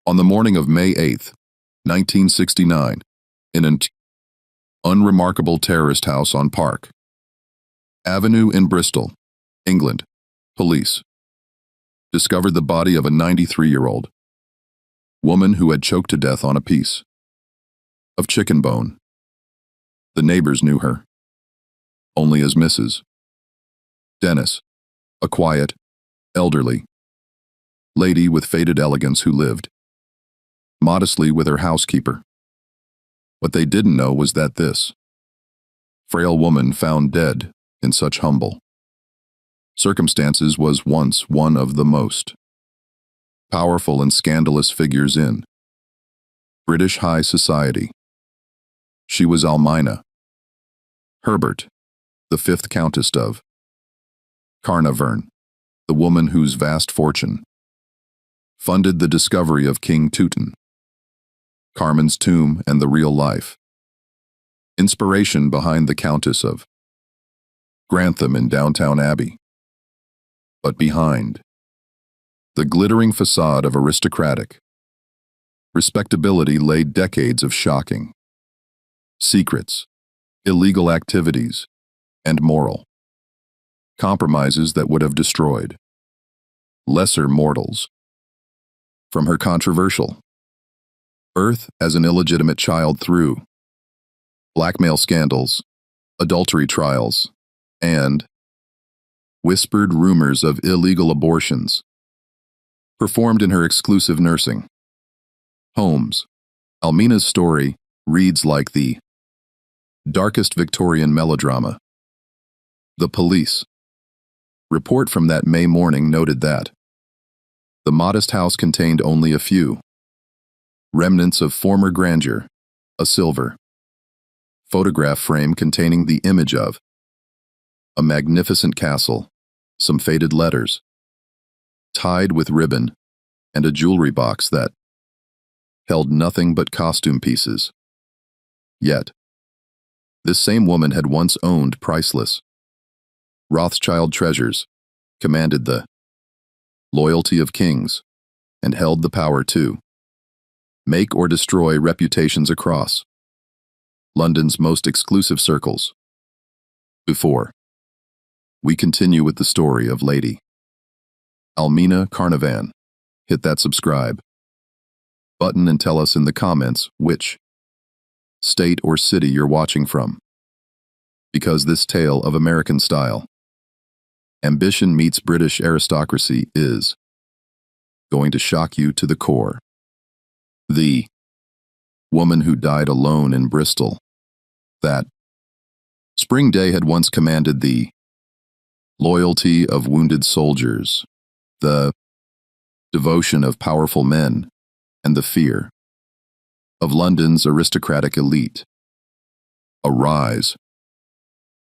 On the morning of May 8th, 1969, in an unremarkable terraced house on Park Avenue in Bristol, England, police discovered the body of a 93-year-old woman who had choked to death on a piece of chicken bone. The neighbors knew her only as Mrs. Dennis, a quiet, elderly lady with faded elegance who lived modestly with her housekeeper. What they didn't know was that this frail woman found dead in such humble circumstances was once one of the most powerful and scandalous figures in British high society. She was Almina Herbert, the 5th Countess of Carnarvon, the woman whose vast fortune funded the discovery of King Tutankhamun's tomb and the real-life inspiration behind the Countess of Grantham in Downtown Abbey. But behind the glittering facade of aristocratic respectability lay decades of shocking secrets, illegal activities, and moral compromises that would have destroyed lesser mortals. From her controversial birth as an illegitimate child through blackmail scandals, adultery trials, and whispered rumors of illegal abortions performed in her exclusive nursing homes, Almina's story reads like the darkest Victorian melodrama. The police report from that May morning noted that the modest house contained only a few remnants of former grandeur, a silver photograph frame containing the image of a magnificent castle, some faded letters, tied with ribbon, and a jewelry box that held nothing but costume pieces. Yet, this same woman had once owned priceless Rothschild treasures, commanded the loyalty of kings, and held the power to make or destroy reputations across London's most exclusive circles. Before we continue with the story of Lady Almina Carnarvon, hit that subscribe button and tell us in the comments which state or city you're watching from, because this tale of American style ambition meets British aristocracy is going to shock you to the core. The woman who died alone in Bristol that spring day had once commanded the loyalty of wounded soldiers, the devotion of powerful men, and the fear of London's aristocratic elite. A rise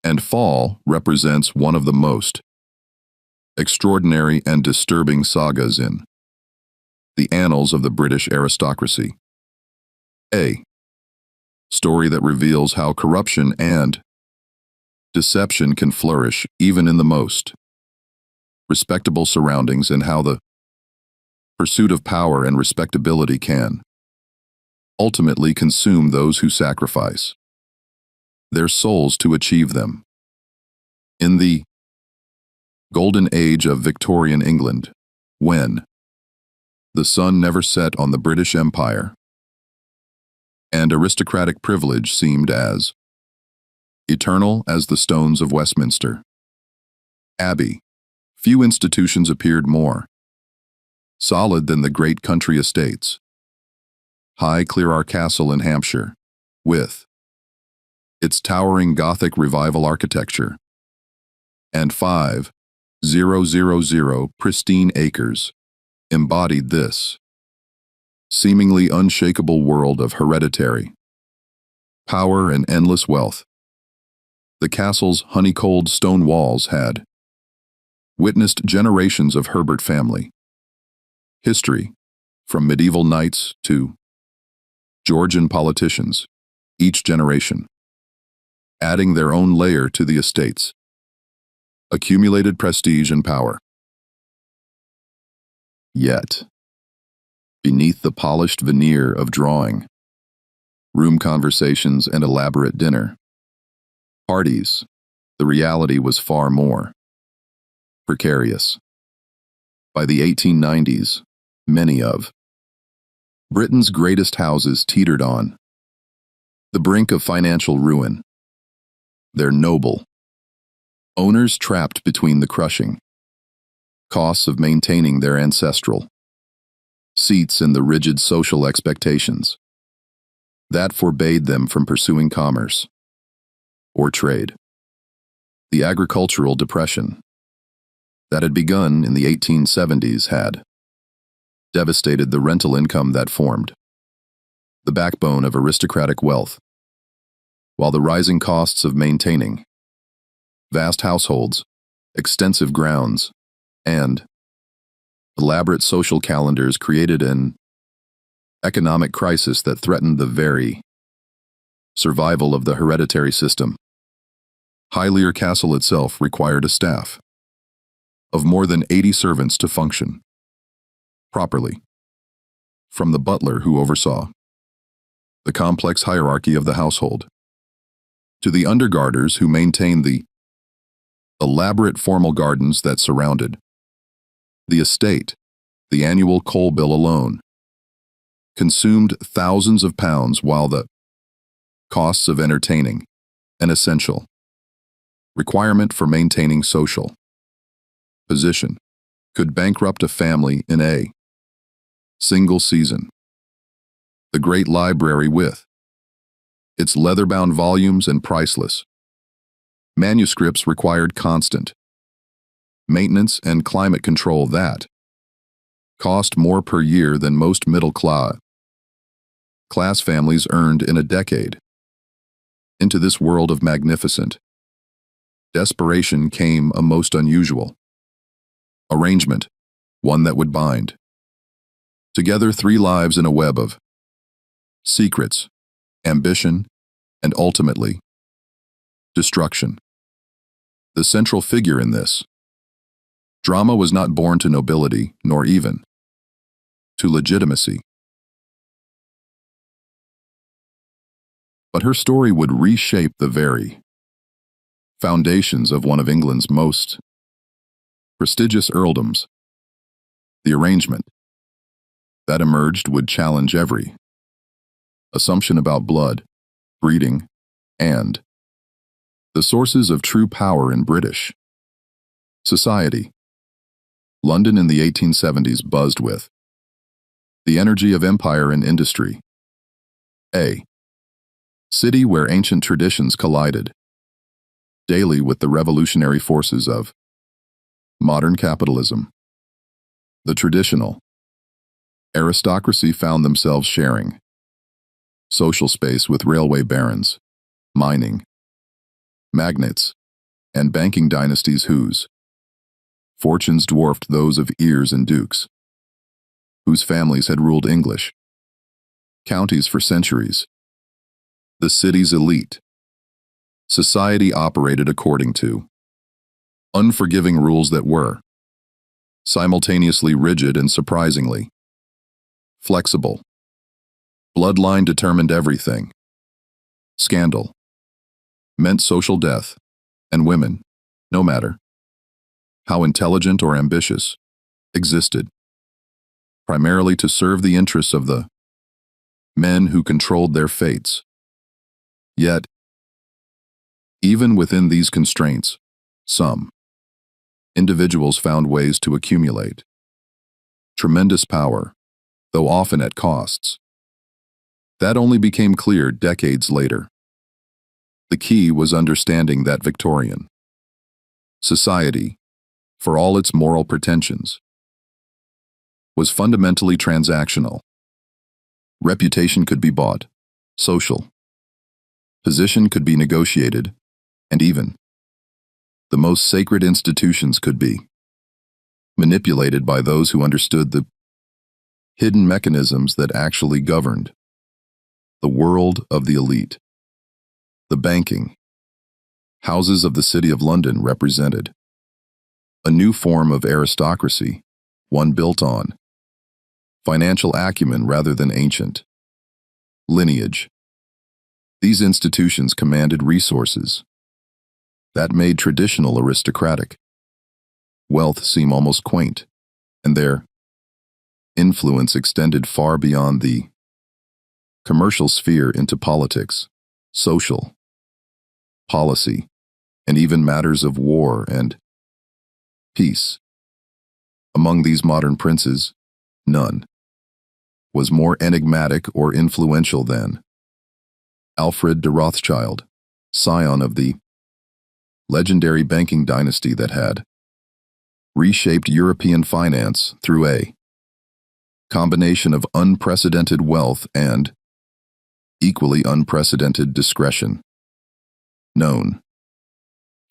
and fall represents one of the most extraordinary and disturbing sagas in the annals of the British aristocracy. A story that reveals how corruption and deception can flourish even in the most respectable surroundings, and how the pursuit of power and respectability can ultimately consume those who sacrifice their souls to achieve them. In the golden age of Victorian England, when the sun never set on the British Empire, and aristocratic privilege seemed as eternal as the stones of Westminster Abbey, few institutions appeared more solid than the great country estates. High Cleararch Castle in Hampshire, with its towering Gothic Revival architecture, and 5,000 pristine acres, embodied this seemingly unshakable world of hereditary power and endless wealth. The castle's honeycombed stone walls had witnessed generations of Herbert family history, from medieval knights to Georgian politicians, each generation adding their own layer to the estate's accumulated prestige and power. Yet, beneath the polished veneer of drawing, room conversations and elaborate dinner parties, the reality was far more precarious. By the 1890s, many of Britain's greatest houses teetered on the brink of financial ruin, their noble owners trapped between the crushing costs of maintaining their ancestral seats and the rigid social expectations that forbade them from pursuing commerce or trade. The agricultural depression that had begun in the 1870s had devastated the rental income that formed the backbone of aristocratic wealth, while the rising costs of maintaining vast households, extensive grounds, and elaborate social calendars created an economic crisis that threatened the very survival of the hereditary system. Highlear Castle itself required a staff of more than 80 servants to function properly, from the butler who oversaw the complex hierarchy of the household to the undergardeners who maintained the elaborate formal gardens that surrounded the estate. The annual coal bill alone consumed thousands of pounds, while the costs of entertaining, an essential requirement for maintaining social position, could bankrupt a family in a single season. The great library, with its leather-bound volumes and priceless manuscripts, required constant maintenance and climate control that cost more per year than most middle-class families earned in a decade. Into this world of magnificent desperation came a most unusual arrangement, one that would bind together three lives in a web of secrets, ambition, and ultimately destruction. The central figure in this drama was not born to nobility, nor even to legitimacy. But her story would reshape the very foundations of one of England's most prestigious earldoms. The arrangement that emerged would challenge every assumption about blood, breeding, and the sources of true power in British society. London in the 1870s buzzed with the energy of empire and industry, a city where ancient traditions collided daily with the revolutionary forces of modern capitalism. The traditional aristocracy found themselves sharing social space with railway barons, mining magnates, and banking dynasties whose fortunes dwarfed those of earls and dukes, whose families had ruled English counties for centuries. The city's elite society operated according to unforgiving rules that were simultaneously rigid and surprisingly flexible. Bloodline determined everything. Scandal meant social death, and women, no matter how intelligent or ambitious, existed primarily to serve the interests of the men who controlled their fates. Yet, even within these constraints, some individuals found ways to accumulate tremendous power, though often at costs. That only became clear decades later. The key was understanding that Victorian society, for all its moral pretensions, was fundamentally transactional. Reputation could be bought, social position could be negotiated, and even the most sacred institutions could be manipulated by those who understood the hidden mechanisms that actually governed the world of the elite. The banking houses of the City of London represented a new form of aristocracy, one built on financial acumen rather than ancient lineage. These institutions commanded resources that made traditional aristocratic wealth seem almost quaint, and their influence extended far beyond the commercial sphere into politics, social policy, and even matters of war and peace. Among these modern princes, none was more enigmatic or influential than Alfred de Rothschild, scion of the legendary banking dynasty that had reshaped European finance through a combination of unprecedented wealth and equally unprecedented discretion. Known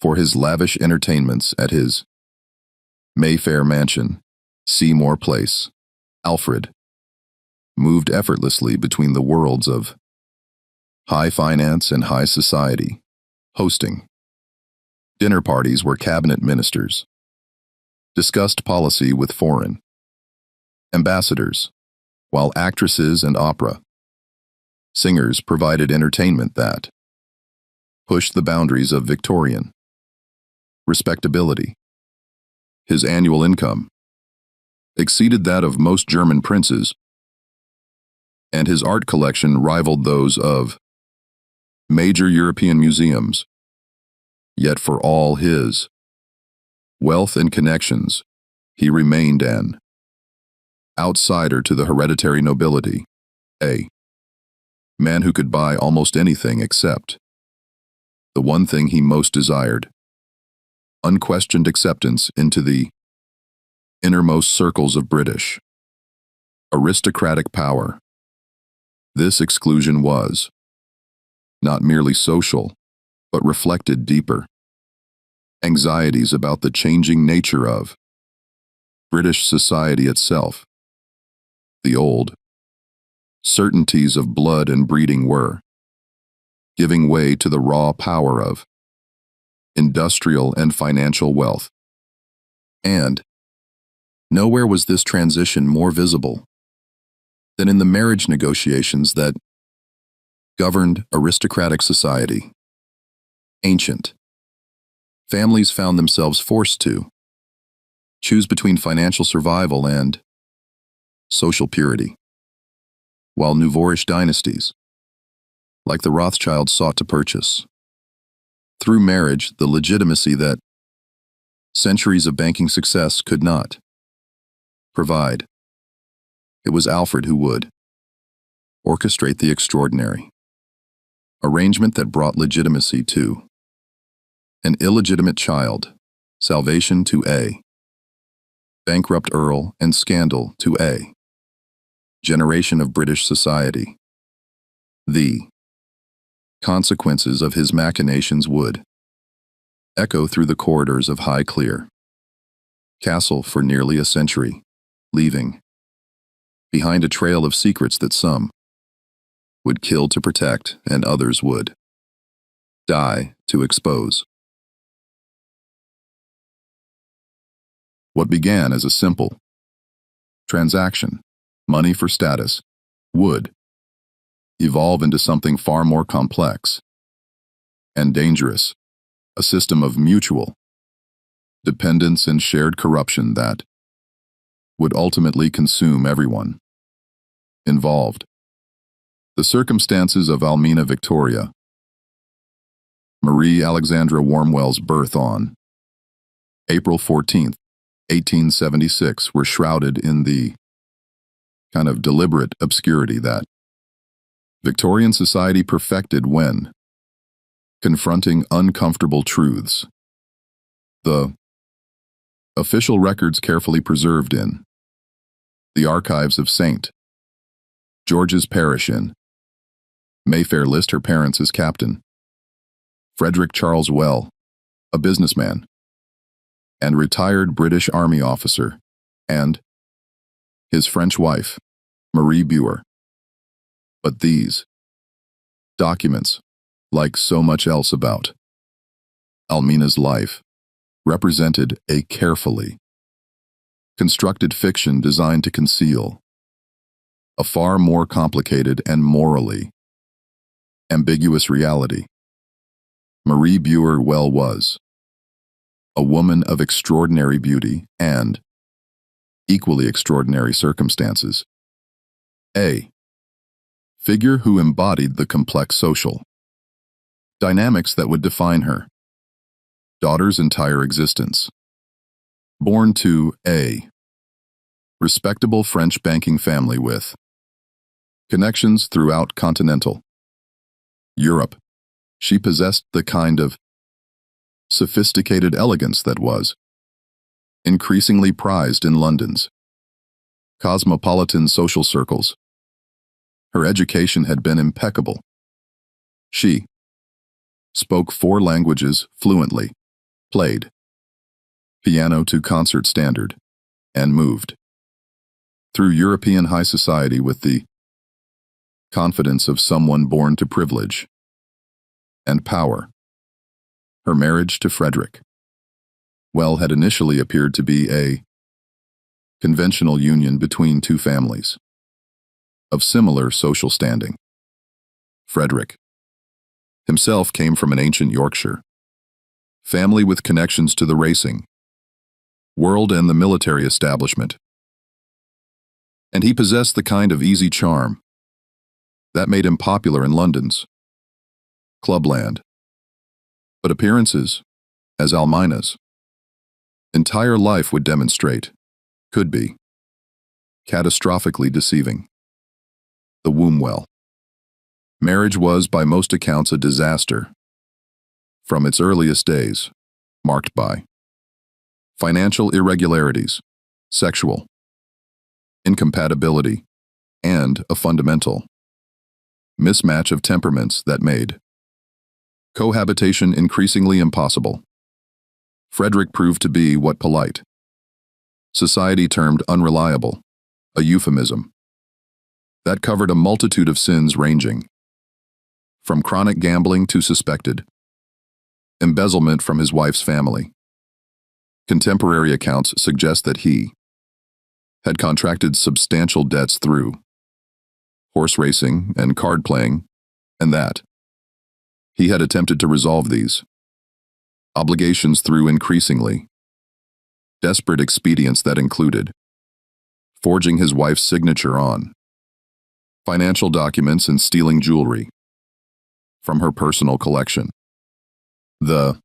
for his lavish entertainments at his Mayfair mansion, Seymour Place, Alfred moved effortlessly between the worlds of high finance and high society, hosting dinner parties where cabinet ministers discussed policy with foreign ambassadors, while actresses and opera singers provided entertainment that pushed the boundaries of Victorian respectability. His annual income exceeded that of most German princes, and his art collection rivaled those of major European museums. Yet for all his wealth and connections, he remained an outsider to the hereditary nobility, a man who could buy almost anything except the one thing he most desired: unquestioned acceptance into the innermost circles of British aristocratic power. This exclusion was not merely social, but reflected deeper anxieties about the changing nature of British society itself. The old certainties of blood and breeding were giving way to the raw power of industrial and financial wealth. And nowhere was this transition more visible than in the marriage negotiations that governed aristocratic society. Ancient families found themselves forced to choose between financial survival and social purity, while nouveau-riche dynasties, like the Rothschilds, sought to purchase, through marriage, the legitimacy that centuries of banking success could not provide. It was Alfred who would orchestrate the extraordinary arrangement that brought legitimacy to an illegitimate child, salvation to a bankrupt earl, and scandal to a generation of British society. The consequences of his machinations would echo through the corridors of Highclere Castle for nearly a century, leaving behind a trail of secrets that some would kill to protect and others would die to expose. What began as a simple transaction, money for status, would evolve into something far more complex and dangerous, a system of mutual dependence and shared corruption that would ultimately consume everyone involved. The circumstances of Almina Victoria, Marie Alexandra Wormwell's birth on April 14, 1876, were shrouded in the kind of deliberate obscurity that Victorian society perfected when confronting uncomfortable truths. The official records carefully preserved in the archives of St. George's Parish in Mayfair list her parents as Captain Frederick Charles Well, a businessman and retired British Army officer, and his French wife, Marie Buer. But these documents, like so much else about Almina's life, represented a carefully constructed fiction designed to conceal a far more complicated and morally ambiguous reality. Marie Buer-Well was a woman of extraordinary beauty and equally extraordinary circumstances. A figure who embodied the complex social dynamics that would define her daughter's entire existence. Born to a respectable French banking family with connections throughout continental Europe, she possessed the kind of sophisticated elegance that was increasingly prized in London's cosmopolitan social circles. Her education had been impeccable. She spoke 4 languages fluently, played piano to concert standard, and moved through European high society with the confidence of someone born to privilege and power. Her marriage to Frederick had initially appeared to be a conventional union between 2 families of similar social standing. Frederick himself came from an ancient Yorkshire family with connections to the racing world and the military establishment, and he possessed the kind of easy charm that made him popular in London's clubland. But appearances, as Almina's entire life would demonstrate, could be catastrophically deceiving. The womb. Marriage was by most accounts a disaster from its earliest days, marked by financial irregularities, sexual incompatibility, and a fundamental mismatch of temperaments that made cohabitation increasingly impossible. Frederick proved to be what polite society termed unreliable, a euphemism that covered a multitude of sins ranging from chronic gambling to suspected embezzlement from his wife's family. Contemporary accounts suggest that he had contracted substantial debts through horse racing and card playing, and that he had attempted to resolve these obligations through increasingly desperate expedients that included forging his wife's signature on financial documents and stealing jewelry from her personal collection. The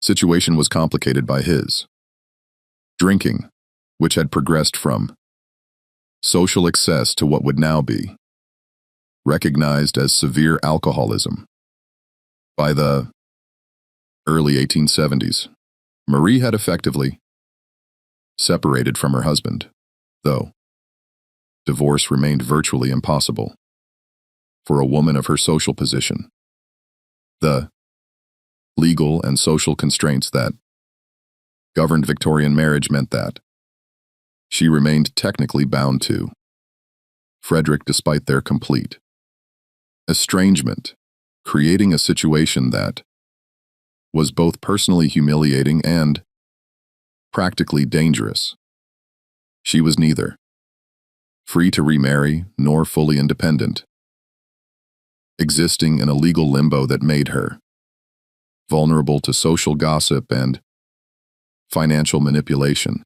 situation was complicated by his drinking, which had progressed from social excess to what would now be recognized as severe alcoholism. By the early 1870s, Marie had effectively separated from her husband, though divorce remained virtually impossible for a woman of her social position. The legal and social constraints that governed Victorian marriage meant that she remained technically bound to Frederick despite their complete estrangement, creating a situation that was both personally humiliating and practically dangerous. She was neither free to remarry nor fully independent, existing in a legal limbo that made her vulnerable to social gossip and financial manipulation.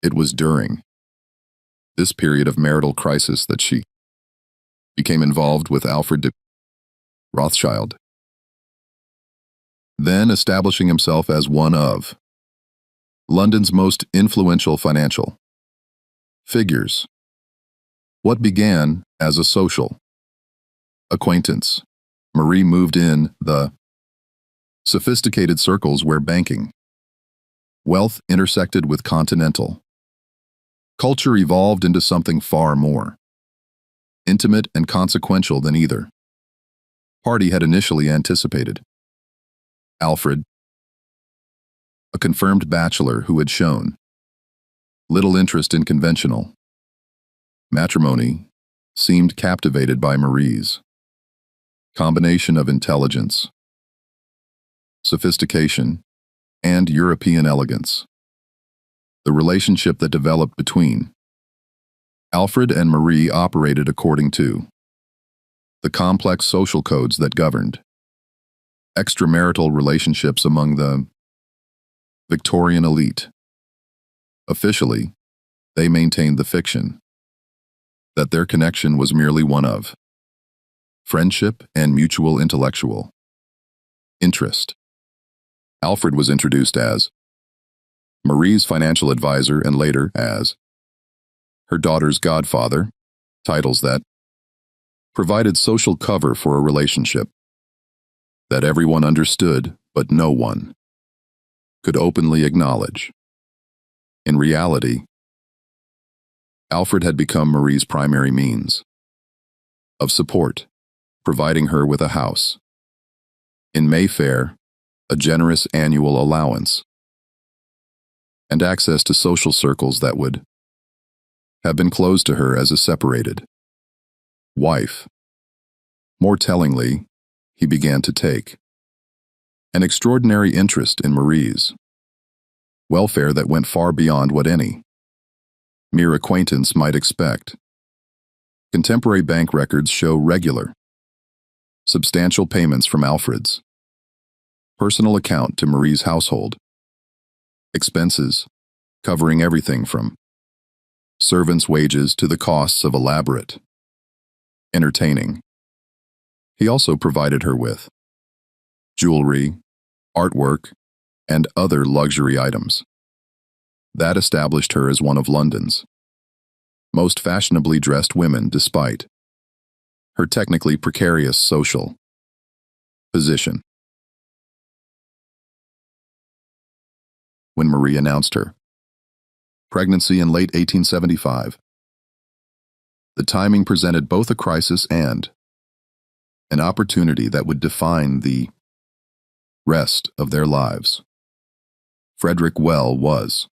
It was during this period of marital crisis that she became involved with Alfred de Rothschild, then establishing himself as one of London's most influential financial figures. What began as a social acquaintance, Marie moved in the sophisticated circles where banking wealth intersected with continental culture, evolved into something far more intimate and consequential than either party had initially anticipated. Alfred, a confirmed bachelor who had shown little interest in conventional matrimony, seemed captivated by Marie's combination of intelligence, sophistication, and European elegance. The relationship that developed between Alfred and Marie operated according to the complex social codes that governed extramarital relationships among the Victorian elite. Officially, they maintained the fiction that their connection was merely one of friendship and mutual intellectual interest. Alfred was introduced as Marie's financial advisor and later as her daughter's godfather, titles that provided social cover for a relationship that everyone understood but no one could openly acknowledge. In reality, Alfred had become Marie's primary means of support, providing her with a house in Mayfair, a generous annual allowance, and access to social circles that would have been closed to her as a separated wife. More tellingly, he began to take an extraordinary interest in Marie's welfare that went far beyond what any mere acquaintance might expect. Contemporary bank records show regular, substantial payments from Alfred's personal account to Marie's household expenses, covering everything from servants' wages to the costs of elaborate entertaining. He also provided her with jewelry, artwork, and other luxury items. That established her as one of London's most fashionably dressed women despite her technically precarious social position. When Marie announced her pregnancy in late 1875, the timing presented both a crisis and an opportunity that would define the rest of their lives. Frederick Well was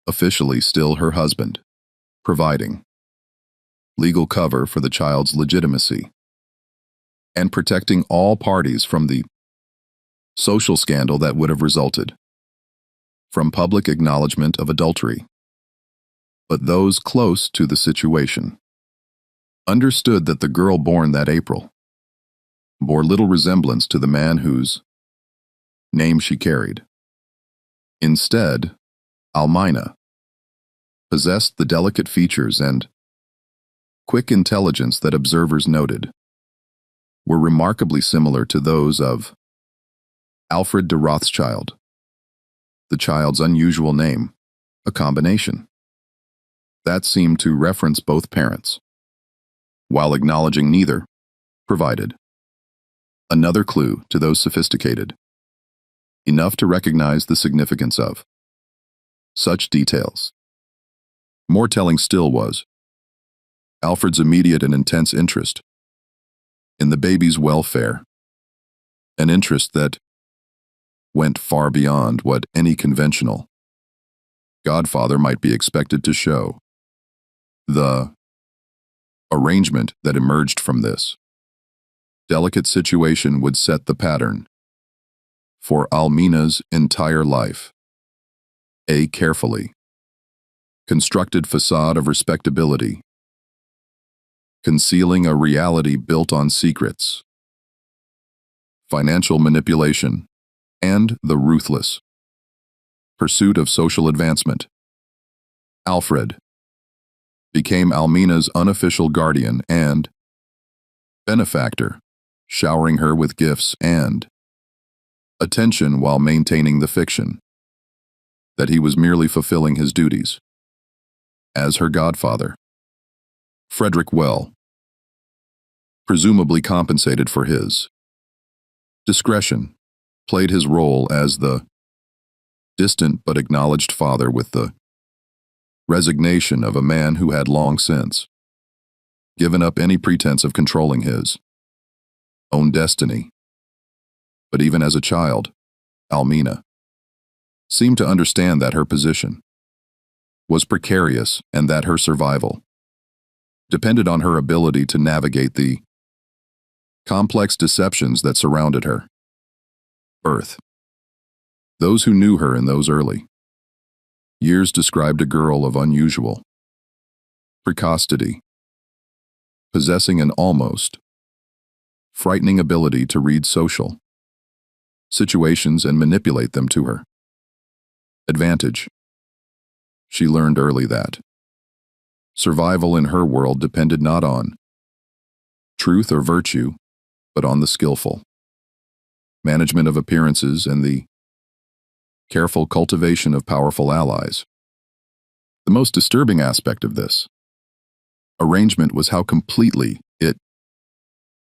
officially still her husband, providing legal cover for the child's legitimacy and protecting all parties from the social scandal that would have resulted from public acknowledgement of adultery. But those close to the situation understood that the girl born that April bore little resemblance to the man whose name she carried. Instead, Almina possessed the delicate features and quick intelligence that observers noted were remarkably similar to those of Alfred de Rothschild. The child's unusual name, a combination that seemed to reference both parents, while acknowledging neither, provided another clue to those sophisticated enough to recognize the significance of such details. More telling still was Alfred's immediate and intense interest in the baby's welfare, an interest that went far beyond what any conventional godfather might be expected to show. The arrangement that emerged from this delicate situation would set the pattern for Almina's entire life. A carefully constructed facade of respectability, concealing a reality built on secrets, financial manipulation, and the ruthless pursuit of social advancement. Alfred became Almina's unofficial guardian and benefactor, showering her with gifts and attention while maintaining the fiction that he was merely fulfilling his duties as her godfather. Frederick Well, presumably compensated for his discretion, played his role as the distant but acknowledged father with the resignation of a man who had long since given up any pretense of controlling his own destiny. But even as a child, Almina seemed to understand that her position was precarious and that her survival depended on her ability to navigate the complex deceptions that surrounded her birth. Those who knew her in those early years described a girl of unusual precocity, possessing an almost frightening ability to read social situations and manipulate them to her advantage. She learned early that survival in her world depended not on truth or virtue, but on the skillful management of appearances and the careful cultivation of powerful allies. The most disturbing aspect of this arrangement was how completely it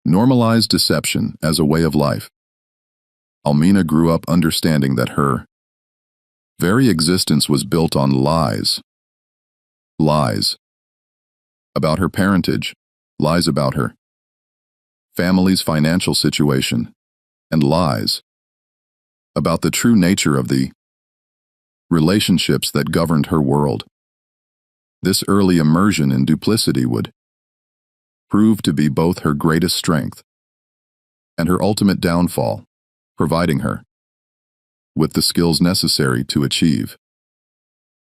normalized deception as a way of life. Almina grew up understanding that her very existence was built on lies. Lies about her parentage, lies about her family's financial situation, and lies about the true nature of the relationships that governed her world. This early immersion in duplicity would prove to be both her greatest strength and her ultimate downfall, providing her with the skills necessary to achieve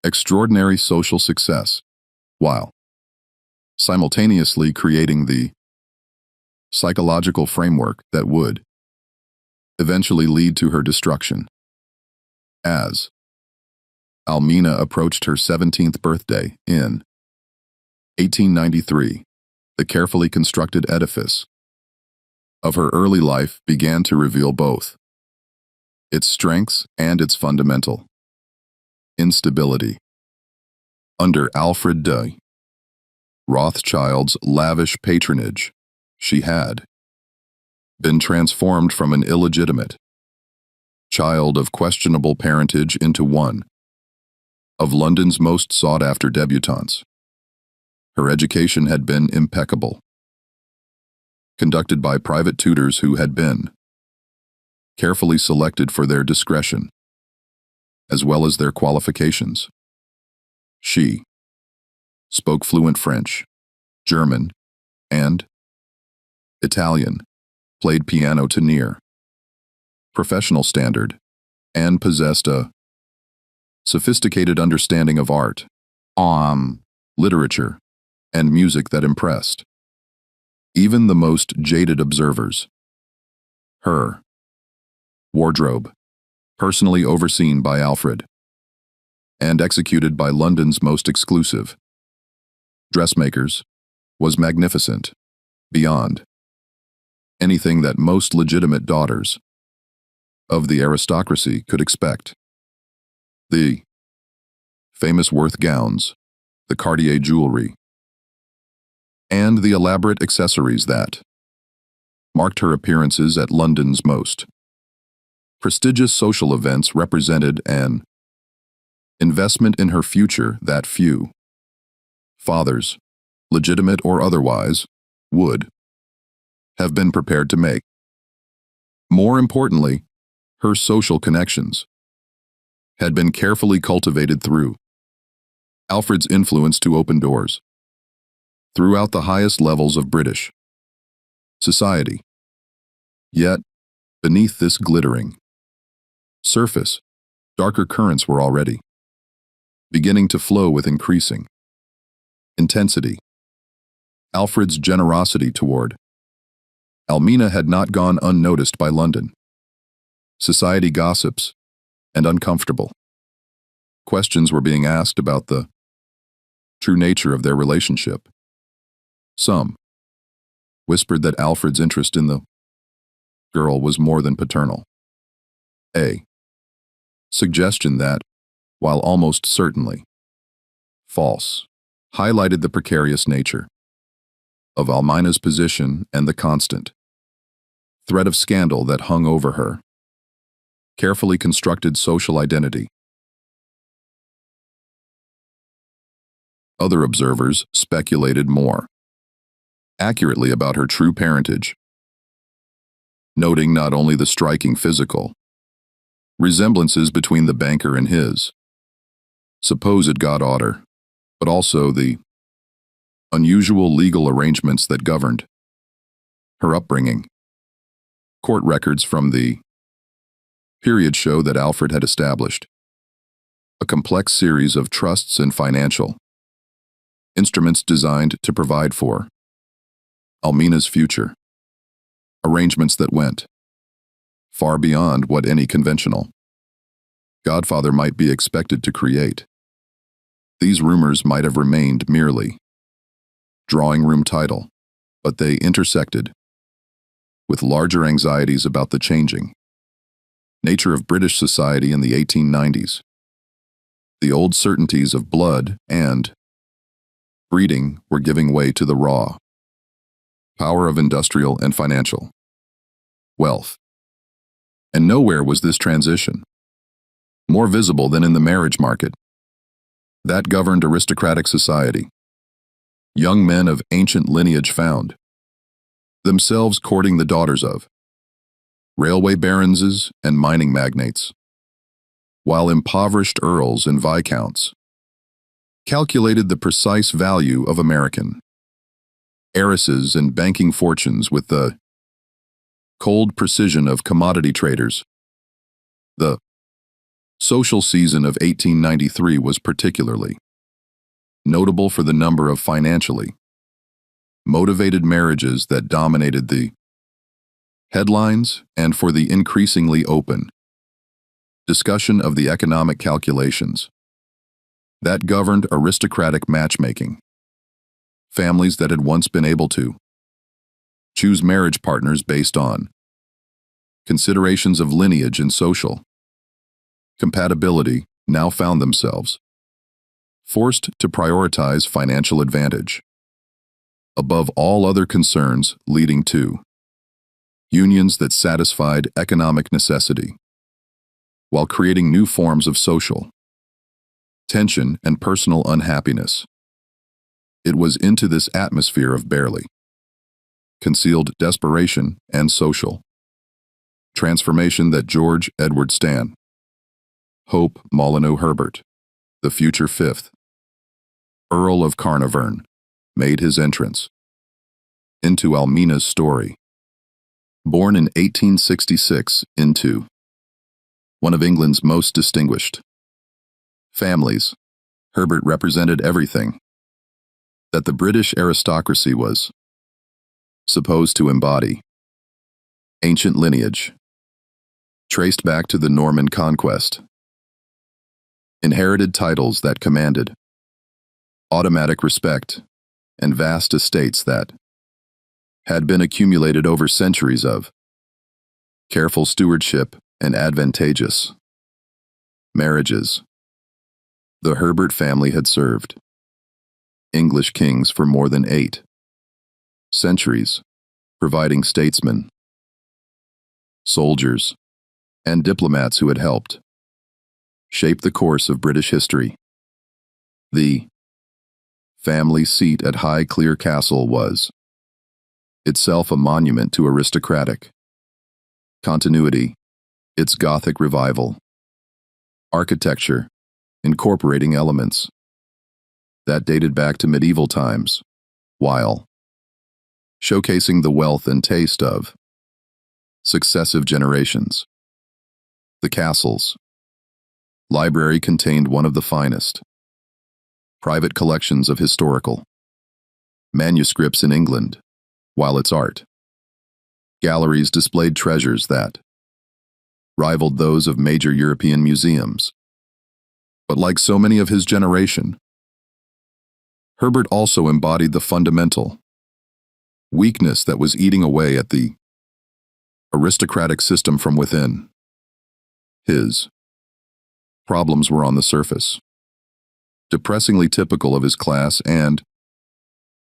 extraordinary social success, while simultaneously creating the psychological framework that would eventually lead to her destruction. As Almina approached her 17th birthday in 1893, the carefully constructed edifice of her early life began to reveal both its strengths and its fundamental instability. Under Alfred de Rothschild's lavish patronage, she had been transformed from an illegitimate child of questionable parentage into one of London's most sought-after debutantes. Her education had been impeccable, conducted by private tutors who had been carefully selected for their discretion, as well as their qualifications. She spoke fluent French, German, and Italian, played piano to near professional standard, and possessed a sophisticated understanding of art, literature, and music that impressed even the most jaded observers. Her wardrobe, personally overseen by Alfred and executed by London's most exclusive dressmakers, was magnificent, beyond anything that most legitimate daughters of the aristocracy could expect. The famous Worth gowns, the Cartier jewelry, and the elaborate accessories that marked her appearances at London's most prestigious social events represented an investment in her future that few fathers, legitimate or otherwise, would have been prepared to make. More importantly, her social connections had been carefully cultivated through Alfred's influence to open doors throughout the highest levels of British society. Yet, beneath this glittering surface, darker currents were already beginning to flow with increasing intensity. Alfred's generosity toward Almina had not gone unnoticed by London society gossips, and uncomfortable questions were being asked about the true nature of their relationship. Some whispered that Alfred's interest in the girl was more than paternal. A suggestion that, while almost certainly false, highlighted the precarious nature of Almina's position and the constant threat of scandal that hung over her carefully constructed social identity. Other observers speculated more accurately about her true parentage, noting not only the striking physical resemblances between the banker and his supposed goddaughter, but also the unusual legal arrangements that governed her upbringing. Court records from the period show that Alfred had established a complex series of trusts and financial instruments designed to provide for Almina's future, arrangements that went far beyond what any conventional godfather might be expected to create. These rumors might have remained merely drawing room title, but they intersected with larger anxieties about the changing nature of British society in the 1890s. The old certainties of blood and breeding were giving way to the raw power of industrial and financial wealth. And nowhere was this transition more visible than in the marriage market that governed aristocratic society. Young men of ancient lineage found themselves courting the daughters of railway baronses and mining magnates, while impoverished earls and viscounts calculated the precise value of American heiresses and banking fortunes with the cold precision of commodity traders. The social season of 1893 was particularly notable for the number of financially motivated marriages that dominated the headlines and for the increasingly open discussion of the economic calculations that governed aristocratic matchmaking. Families that had once been able to choose marriage partners based on considerations of lineage and social compatibility now found themselves forced to prioritize financial advantage above all other concerns, leading to unions that satisfied economic necessity while creating new forms of social tension and personal unhappiness. It was into this atmosphere of barely concealed desperation and social transformation that George Edward Stan Hope Molyneux Herbert, the future 5th Earl of Carnarvon, made his entrance into Almina's story. Born in 1866 into one of England's most distinguished families, Herbert represented everything that the British aristocracy was supposed to embody. Ancient lineage, traced back to the Norman conquest. Inherited titles that commanded automatic respect, and vast estates that had been accumulated over centuries of careful stewardship and advantageous marriages. The Herbert family had served English kings for more than 8 centuries, providing statesmen, soldiers, and diplomats who had helped shape the course of British history. The family seat at Highclere Castle was itself a monument to aristocratic continuity, its Gothic revival, architecture incorporating elements that dated back to medieval times, while showcasing the wealth and taste of successive generations. The castle's library contained one of the finest private collections of historical manuscripts in England, while its art galleries displayed treasures that rivaled those of major European museums. But like so many of his generation, Herbert also embodied the fundamental weakness that was eating away at the aristocratic system from within. His problems were on the surface, depressingly typical of his class and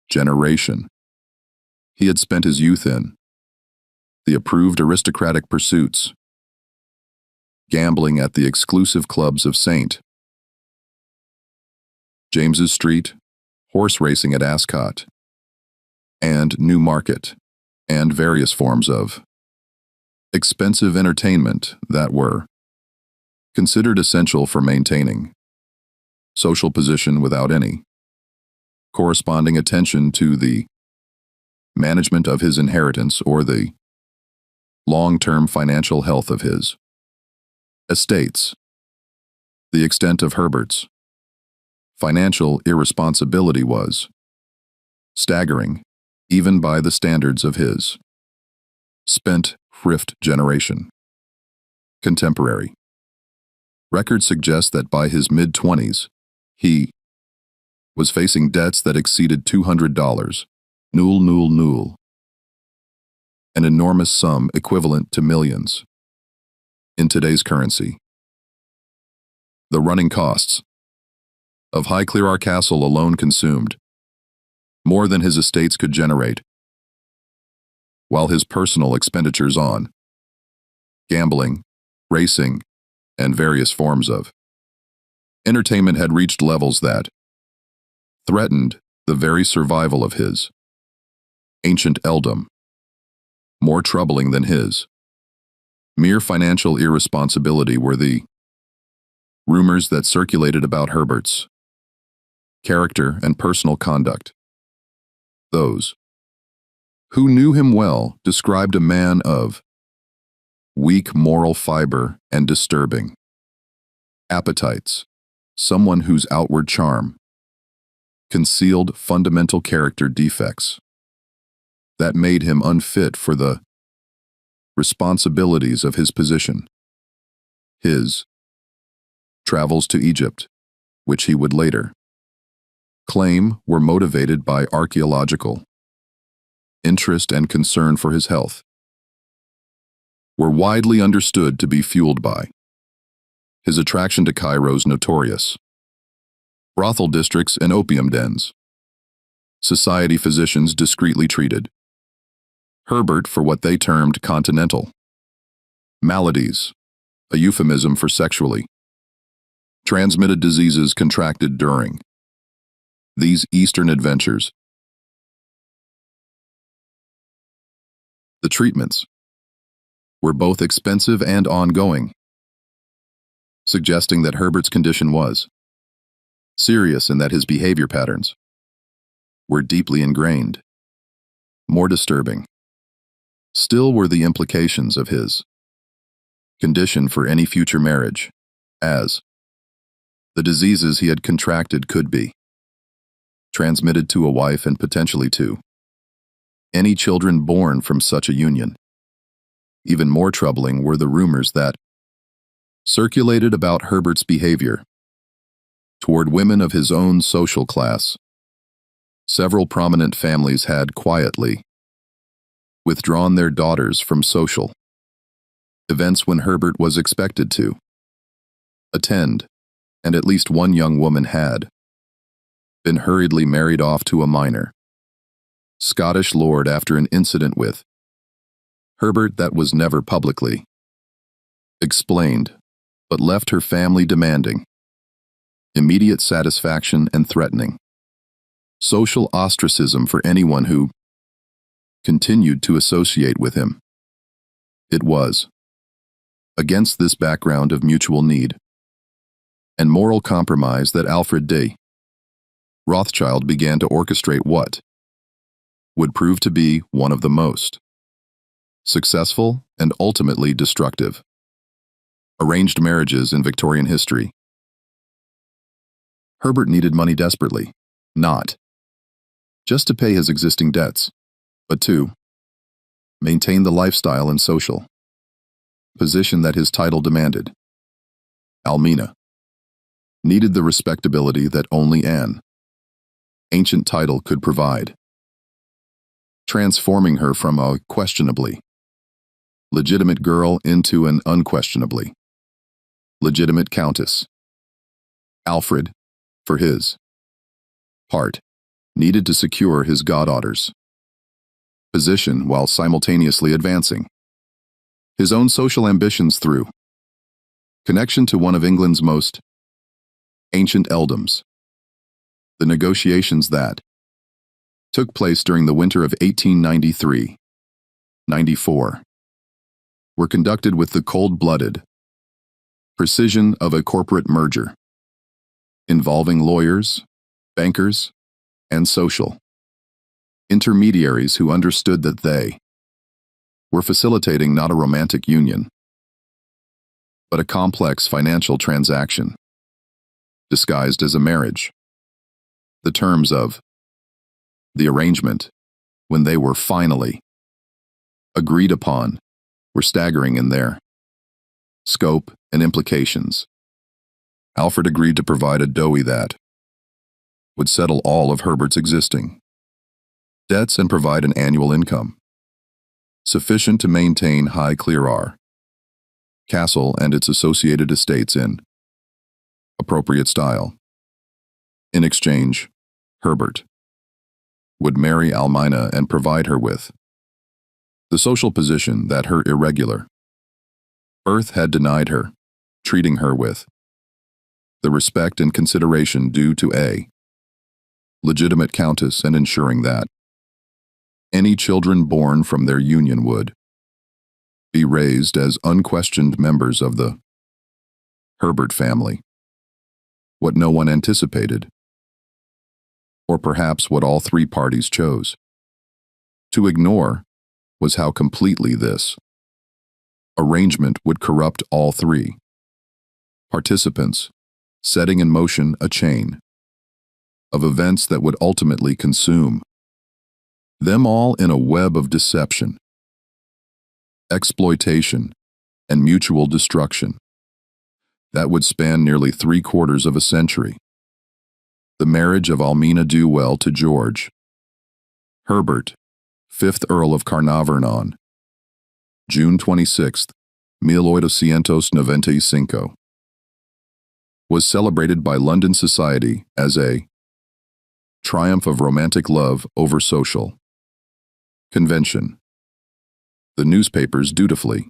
generation. He had spent his youth in the approved aristocratic pursuits, gambling at the exclusive clubs of St. James's Street, horse racing at Ascot, and Newmarket, and various forms of expensive entertainment that were considered essential for maintaining social position without any corresponding attention to the management of his inheritance or the long-term financial health of his estates. The extent of Herbert's financial irresponsibility was staggering, even by the standards of his spent thrift generation. Contemporary records suggest that by his mid-20s, he was facing debts that exceeded $200, null, an enormous sum equivalent to millions. In today's currency, the running costs of Highclere Castle alone consumed more than his estates could generate, while his personal expenditures on gambling, racing, and various forms of entertainment had reached levels that threatened the very survival of his ancient earldom. More troubling than his mere financial irresponsibility were the rumors that circulated about Herbert's character and personal conduct. Those who knew him well described a man of weak moral fiber and disturbing appetites, someone whose outward charm concealed fundamental character defects that made him unfit for the responsibilities of his position. His travels to Egypt, which he would later claim were motivated by archaeological interest and concern for his health, were widely understood to be fueled by his attraction to Cairo's notorious brothel districts and opium dens. Society physicians discreetly treated Herbert for what they termed continental maladies, a euphemism for sexually transmitted diseases contracted during these eastern adventures. The treatments were both expensive and ongoing, suggesting that Herbert's condition was serious and that his behavior patterns were deeply ingrained. More disturbing still were the implications of his condition for any future marriage, as the diseases he had contracted could be transmitted to a wife and potentially to any children born from such a union. Even more troubling were the rumors that circulated about Herbert's behavior toward women of his own social class. Several prominent families had quietly withdrawn their daughters from social events when Herbert was expected to attend, and at least one young woman had been hurriedly married off to a minor Scottish lord after an incident with Herbert that was never publicly explained, but left her family demanding immediate satisfaction and threatening social ostracism for anyone who continued to associate with him. It was against this background of mutual need and moral compromise that Alfred de Rothschild began to orchestrate what would prove to be one of the most successful and ultimately destructive arranged marriages in Victorian history. Herbert needed money desperately, not just to pay his existing debts, but to maintain the lifestyle and social position that his title demanded. Almina needed the respectability that only an ancient title could provide, transforming her from a questionably legitimate girl into an unquestionably legitimate countess. Alfred, for his part, needed to secure his goddaughter's position while simultaneously advancing his own social ambitions through connection to one of England's most ancient earldoms. The negotiations that took place during the winter of 1893-94 were conducted with the cold-blooded precision of a corporate merger, involving lawyers, bankers, and social intermediaries who understood that they were facilitating not a romantic union, but a complex financial transaction disguised as a marriage. The terms of the arrangement, when they were finally agreed upon, were staggering in their scope and implications. Alfred agreed to provide a dowie that would settle all of Herbert's existing debts and provide an annual income sufficient to maintain High Clear Castle and its associated estates in appropriate style. In exchange, Herbert would marry Almina and provide her with the social position that her irregular birth had denied her, treating her with the respect and consideration due to a legitimate countess and ensuring that any children born from their union would be raised as unquestioned members of the Herbert family. What no one anticipated, or perhaps what all three parties chose to ignore, was how completely this arrangement would corrupt all three participants, setting in motion a chain of events that would ultimately consume them all in a web of deception, exploitation, and mutual destruction that would span nearly 3/4 of a century. The marriage of Almina due well to George Herbert, 5th Earl of Carnarvon on June 26, 1895, was celebrated by London society as a triumph of romantic love over social convention. The newspapers dutifully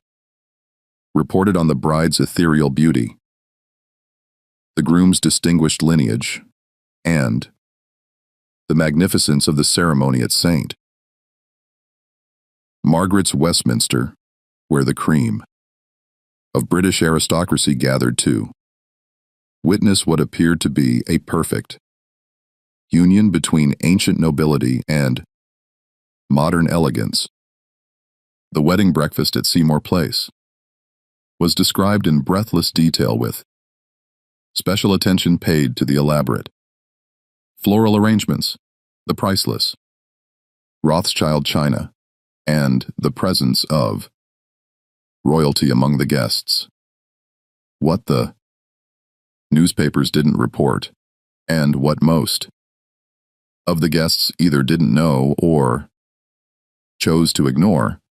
reported on the bride's ethereal beauty, the groom's distinguished lineage, and the magnificence of the ceremony at St. Margaret's, Westminster, where the cream of British aristocracy gathered to witness what appeared to be a perfect union between ancient nobility and modern elegance. The wedding breakfast at Seymour Place was described in breathless detail with special attention paid to the elaborate floral arrangements, the priceless Rothschild china, and the presence of royalty among the guests. What the newspapers didn't report, and what most of the guests either didn't know or chose to ignore,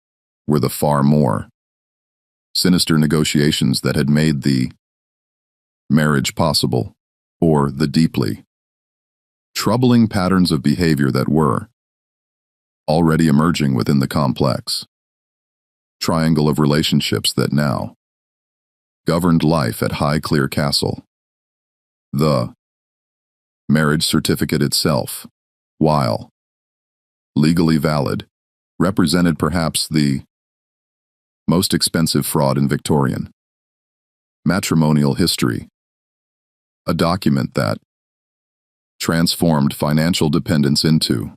were the far more sinister negotiations that had made the marriage possible, or the deeply troubling patterns of behavior that were already emerging within the complex triangle of relationships that now governed life at High Clear Castle. The marriage certificate itself, while legally valid, represented perhaps the most expensive fraud in Victorian matrimonial history, a document that transformed financial dependence into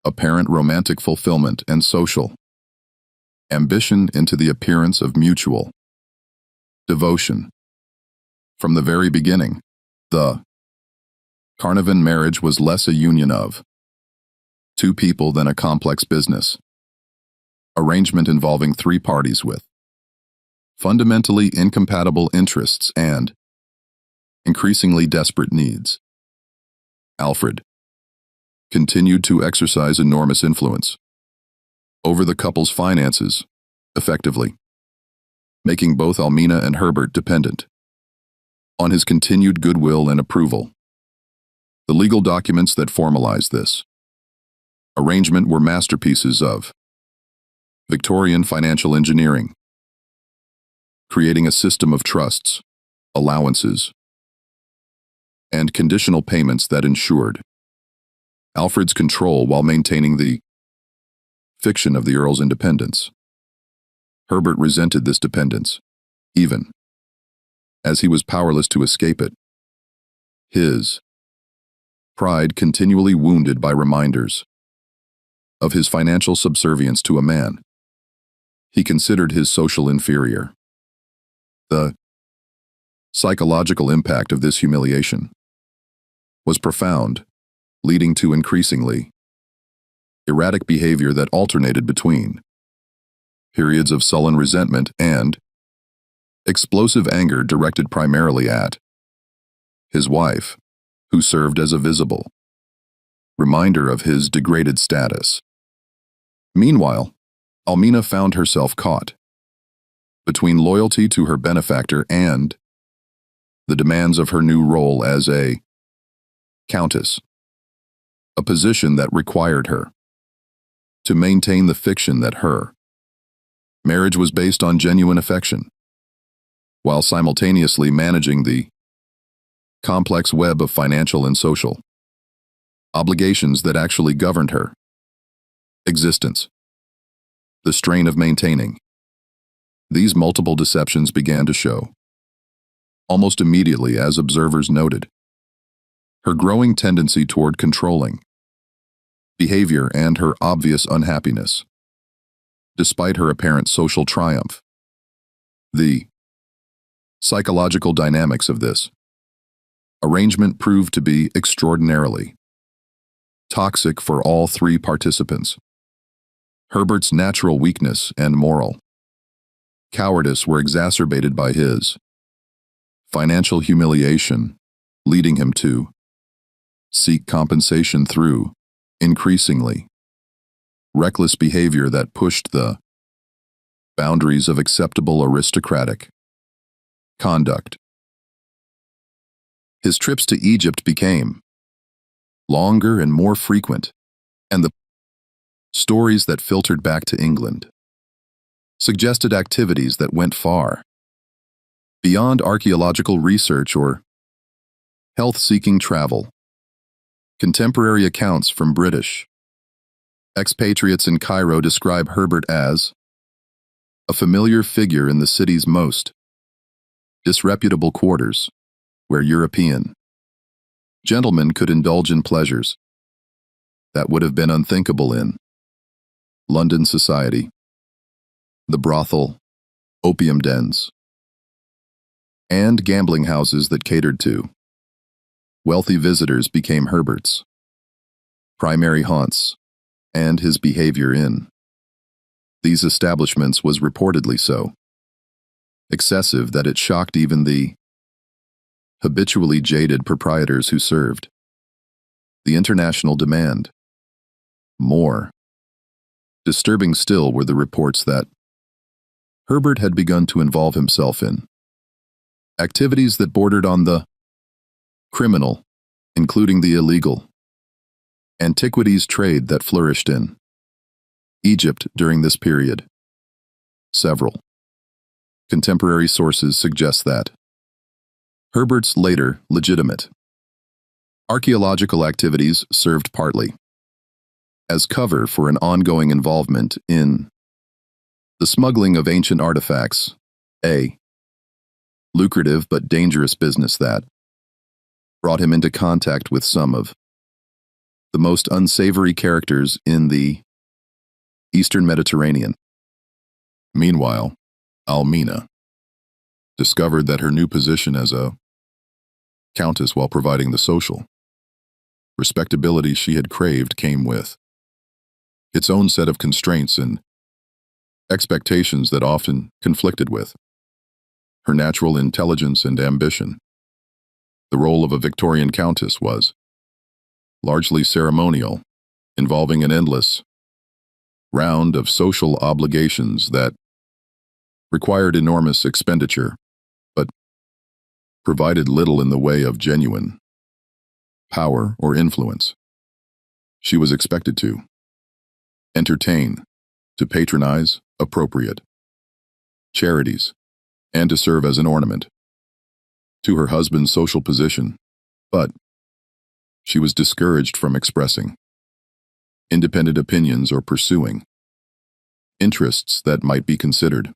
apparent romantic fulfillment and social ambition into the appearance of mutual devotion. From the very beginning, the Carnarvon marriage was less a union of two people than a complex business arrangement involving three parties with fundamentally incompatible interests and increasingly desperate needs. Alfred continued to exercise enormous influence over the couple's finances, effectively making both Almina and Herbert dependent on his continued goodwill and approval. The legal documents that formalized this arrangement were masterpieces of Victorian financial engineering, creating a system of trusts, allowances, and conditional payments that ensured Alfred's control while maintaining the fiction of the Earl's independence. Herbert resented this dependence, even as he was powerless to escape it. His pride continually wounded by reminders of his financial subservience to a man he considered his social inferior. The psychological impact of this humiliation was profound, leading to increasingly erratic behavior that alternated between periods of sullen resentment and explosive anger directed primarily at his wife, who served as a visible reminder of his degraded status. Meanwhile, Almina found herself caught between loyalty to her benefactor and the demands of her new role as a countess, a position that required her to maintain the fiction that her marriage was based on genuine affection, while simultaneously managing the complex web of financial and social obligations that actually governed her existence. The strain of maintaining these multiple deceptions began to show almost immediately, as observers noted. Her growing tendency toward controlling behavior and her obvious unhappiness, despite her apparent social triumph. The psychological dynamics of this arrangement proved to be extraordinarily toxic for all three participants. Herbert's natural weakness and moral cowardice were exacerbated by his financial humiliation, leading him to seek compensation through increasingly reckless behavior that pushed the boundaries of acceptable aristocratic conduct. His trips to Egypt became longer and more frequent, and the stories that filtered back to England suggested activities that went far beyond archaeological research or health-seeking travel. Contemporary accounts from British expatriates in Cairo describe Herbert as a familiar figure in the city's most disreputable quarters, where European gentlemen could indulge in pleasures that would have been unthinkable in London society. The brothel, opium dens, and gambling houses that catered to wealthy visitors became Herbert's primary haunts, and his behavior in these establishments was reportedly so excessive that it shocked even the habitually jaded proprietors who served the international demand. More disturbing still were the reports that Herbert had begun to involve himself in activities that bordered on the criminal, including the illegal antiquities trade that flourished in Egypt during this period. Several contemporary sources suggest that Herbert's later legitimate archaeological activities served partly as cover for an ongoing involvement in the smuggling of ancient artifacts, a lucrative but dangerous business that brought him into contact with some of the most unsavory characters in the Eastern Mediterranean. Meanwhile, Almina discovered that her new position as a countess, while providing the social respectability she had craved, came with its own set of constraints and expectations that often conflicted with her natural intelligence and ambition. The role of a Victorian countess was largely ceremonial, involving an endless round of social obligations that required enormous expenditure, but provided little in the way of genuine power or influence. She was expected to entertain, to patronize appropriate charities, and to serve as an ornament to her husband's social position, but she was discouraged from expressing independent opinions or pursuing interests that might be considered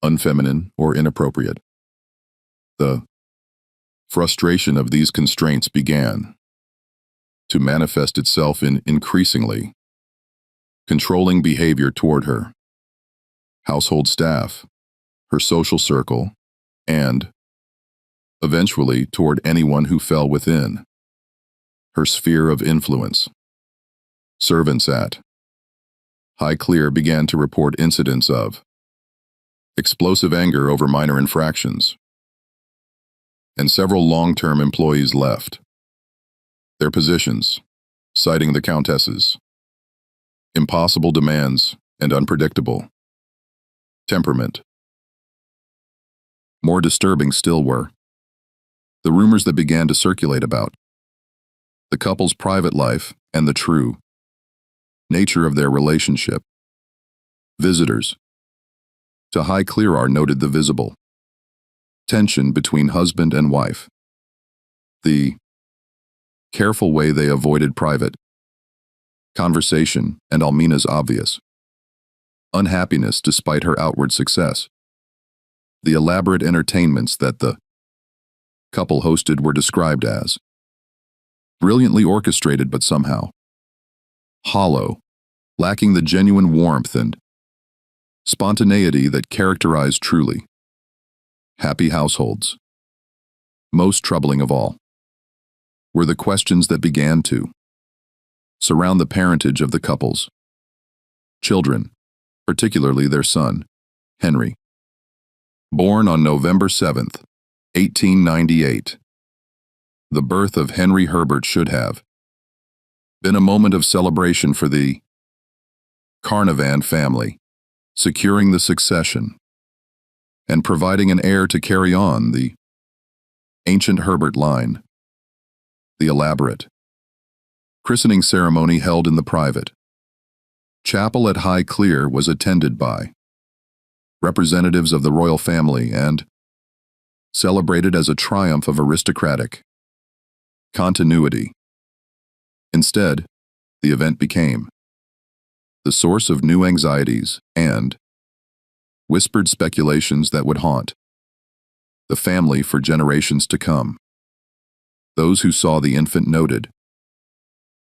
unfeminine or inappropriate. The frustration of these constraints began to manifest itself in increasingly controlling behavior toward her household staff, her social circle, and eventually toward anyone who fell within her sphere of influence. Servants at Highclere began to report incidents of explosive anger over minor infractions, and several long-term employees left their positions, citing the Countess's impossible demands and unpredictable temperament. More disturbing still were the rumors that began to circulate about the couple's private life and the true nature of their relationship. Visitors to Highclere noted the visible tension between husband and wife, the careful way they avoided private conversation, and Almina's obvious unhappiness despite her outward success. The elaborate entertainments that the couple hosted were described as brilliantly orchestrated but somehow hollow, lacking the genuine warmth and spontaneity that characterized truly happy households. Most troubling of all were the questions that began to surround the parentage of the couple's children, particularly their son, Henry. Born on November 7th, 1898, the birth of Henry Herbert should have been a moment of celebration for the Carnarvon family, securing the succession and providing an heir to carry on the ancient Herbert line. The elaborate christening ceremony held in the private chapel at Highclere was attended by representatives of the royal family and celebrated as a triumph of aristocratic continuity. Instead, the event became the source of new anxieties and whispered speculations that would haunt the family for generations to come. Those who saw the infant noted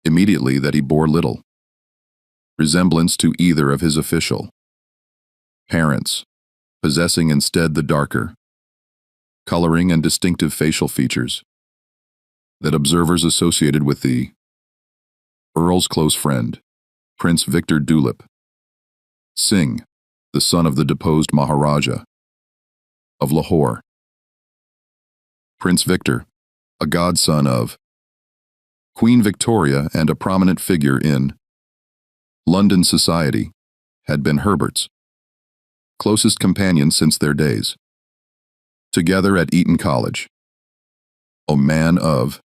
immediately that he bore little resemblance to either of his official parents, possessing instead the darker coloring and distinctive facial features that observers associated with the Earl's close friend, Prince Victor Dulip Singh, the son of the deposed Maharaja of Lahore. Prince Victor, a godson of Queen Victoria and a prominent figure in London society, had been Herbert's closest companion since their days together at Eton College. A man of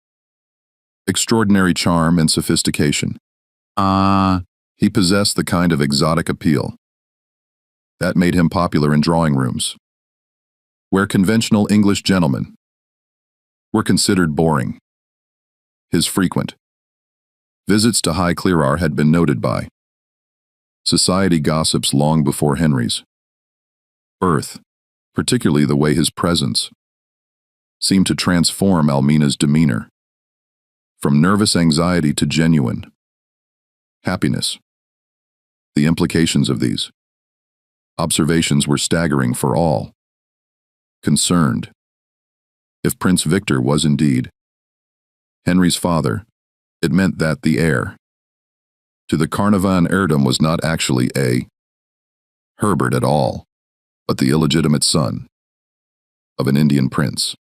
extraordinary charm and sophistication. He possessed the kind of exotic appeal that made him popular in drawing rooms, where conventional English gentlemen were considered boring. His frequent visits to Highclere had been noted by society gossips long before Henry's birth, particularly the way his presence seemed to transform Almina's demeanor from nervous anxiety to genuine happiness. The implications of these observations were staggering for all concerned. If Prince Victor was indeed Henry's father, it meant that the heir to the Carnarvon heirdom was not actually a Herbert at all, but the illegitimate son of an Indian prince.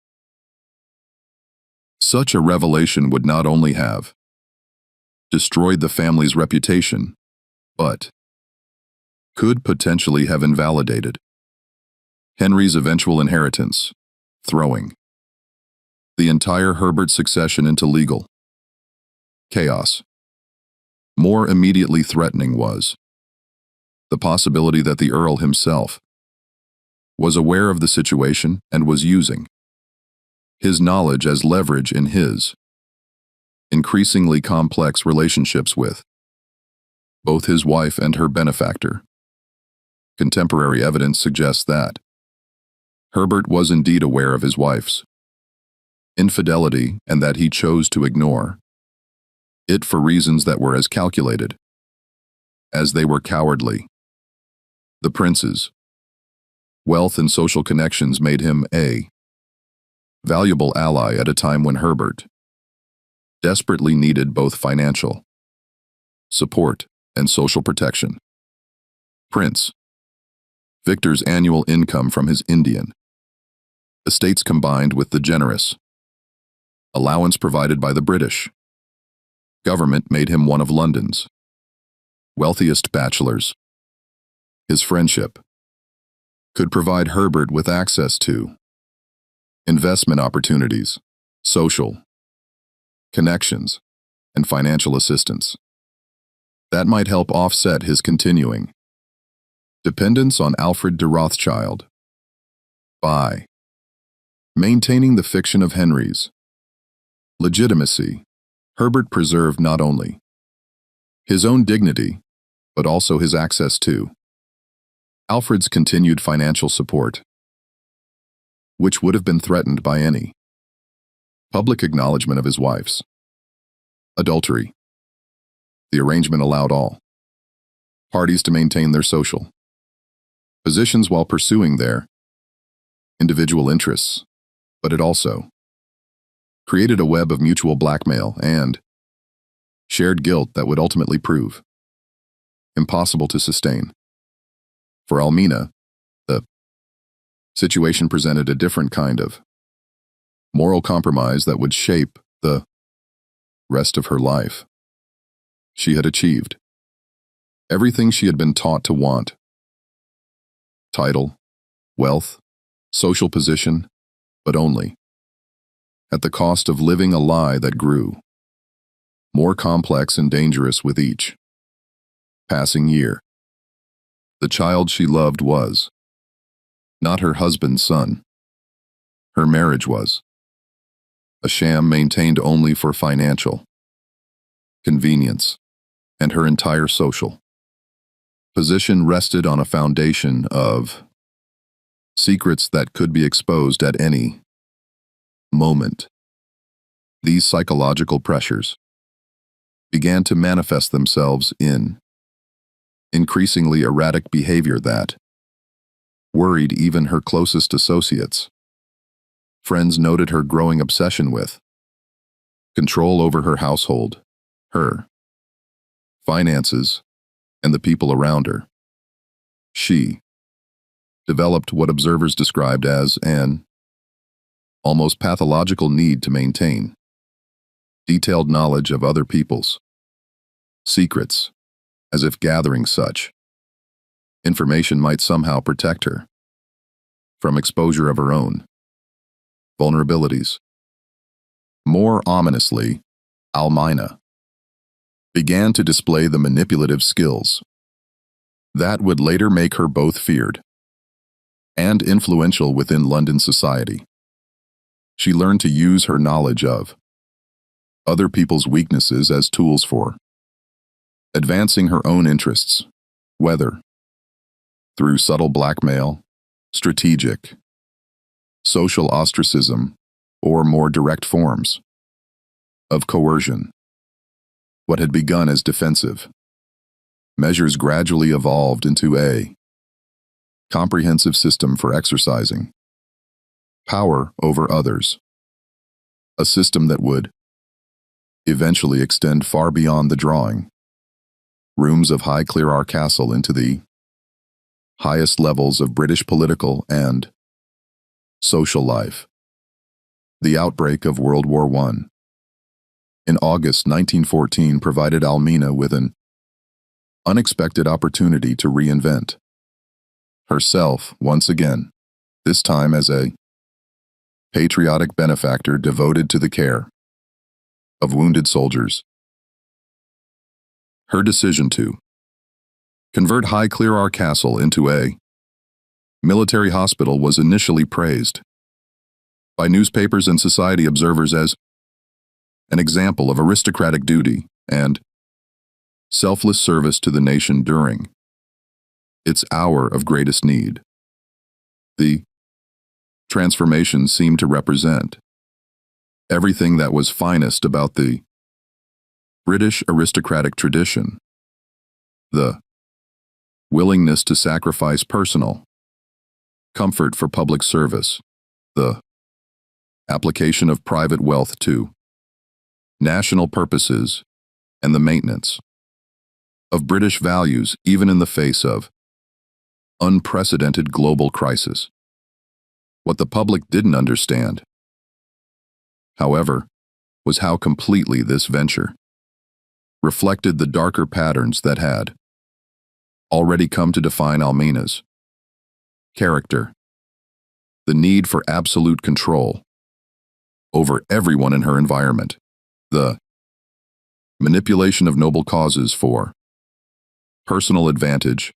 Such a revelation would not only have destroyed the family's reputation, but could potentially have invalidated Henry's eventual inheritance, throwing the entire Herbert succession into legal chaos. More immediately threatening was the possibility that the Earl himself was aware of the situation and was using his knowledge as leverage in his increasingly complex relationships with both his wife and her benefactor. Contemporary evidence suggests that Herbert was indeed aware of his wife's infidelity and that he chose to ignore it for reasons that were as calculated as they were cowardly. The prince's wealth and social connections made him a valuable ally at a time when Herbert desperately needed both financial support and social protection. Prince Victor's annual income from his Indian estates combined with the generous allowance provided by the British government made him one of London's wealthiest bachelors. His friendship could provide Herbert with access to investment opportunities, social connections, and financial assistance that might help offset his continuing dependence on Alfred de Rothschild. By maintaining the fiction of Henry's legitimacy, Herbert preserved not only his own dignity, but also his access to Alfred's continued financial support, which would have been threatened by any public acknowledgement of his wife's adultery. The arrangement allowed all parties to maintain their social positions while pursuing their individual interests, but it also created a web of mutual blackmail and shared guilt that would ultimately prove impossible to sustain. For Almina, the situation presented a different kind of moral compromise that would shape the rest of her life. She had achieved everything she had been taught to want: title, wealth, social position, but only at the cost of living a lie that grew more complex and dangerous with each passing year. The child she loved was not her husband's son. Her marriage was a sham maintained only for financial convenience, and her entire social position rested on a foundation of secrets that could be exposed at any moment. These psychological pressures began to manifest themselves in increasingly erratic behavior that worried even her closest associates. Friends noted her growing obsession with control over her household, her finances, and the people around her. She developed what observers described as an almost pathological need to maintain detailed knowledge of other people's secrets, as if gathering such information might somehow protect her from exposure of her own vulnerabilities. More ominously, Almina began to display the manipulative skills that would later make her both feared and influential within London society. She learned to use her knowledge of other people's weaknesses as tools for advancing her own interests, whether through subtle blackmail, strategic social ostracism, or more direct forms of coercion. What had begun as defensive measures gradually evolved into a comprehensive system for exercising power over others, a system that would eventually extend far beyond the drawing rooms of High Clear Castle into the highest levels of British political and social life. The outbreak of World War I in August 1914 provided Almina with an unexpected opportunity to reinvent herself once again, this time as a patriotic benefactor devoted to the care of wounded soldiers. Her decision to convert High Clear Castle into a military hospital was initially praised by newspapers and society observers as an example of aristocratic duty and selfless service to the nation during its hour of greatest need. The transformation seemed to represent everything that was finest about the British aristocratic tradition: the willingness to sacrifice personal comfort for public service, the application of private wealth to national purposes, and the maintenance of British values even in the face of unprecedented global crisis. What the public didn't understand, however, was how completely this venture reflected the darker patterns that had already come to define Almina's character, the need for absolute control over everyone in her environment, the manipulation of noble causes for personal advantage,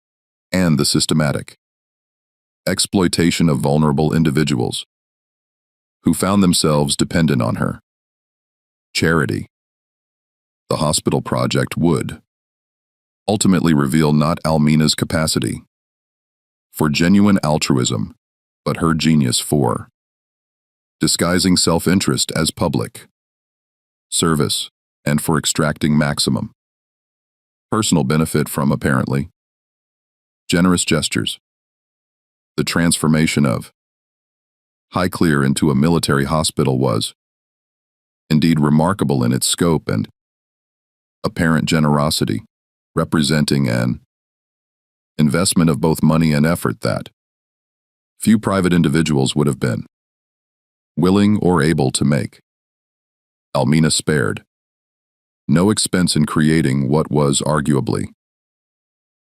and the systematic exploitation of vulnerable individuals who found themselves dependent on her charity. The hospital project would ultimately reveal not Almina's capacity for genuine altruism, but her genius for disguising self-interest as public service and for extracting maximum personal benefit from apparently generous gestures. The transformation of Highclere into a military hospital was indeed remarkable in its scope and apparent generosity, representing an investment of both money and effort that few private individuals would have been willing or able to make. Almina spared no expense in creating what was arguably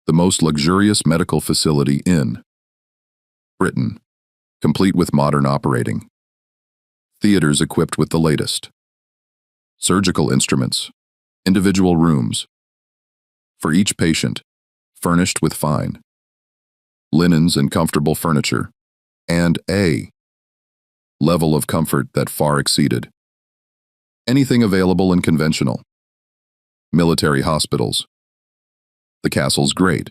the most luxurious medical facility in Britain, complete with modern operating theaters equipped with the latest surgical instruments, individual rooms for each patient, furnished with fine linens and comfortable furniture, and a level of comfort that far exceeded anything available in conventional military hospitals. The castle's great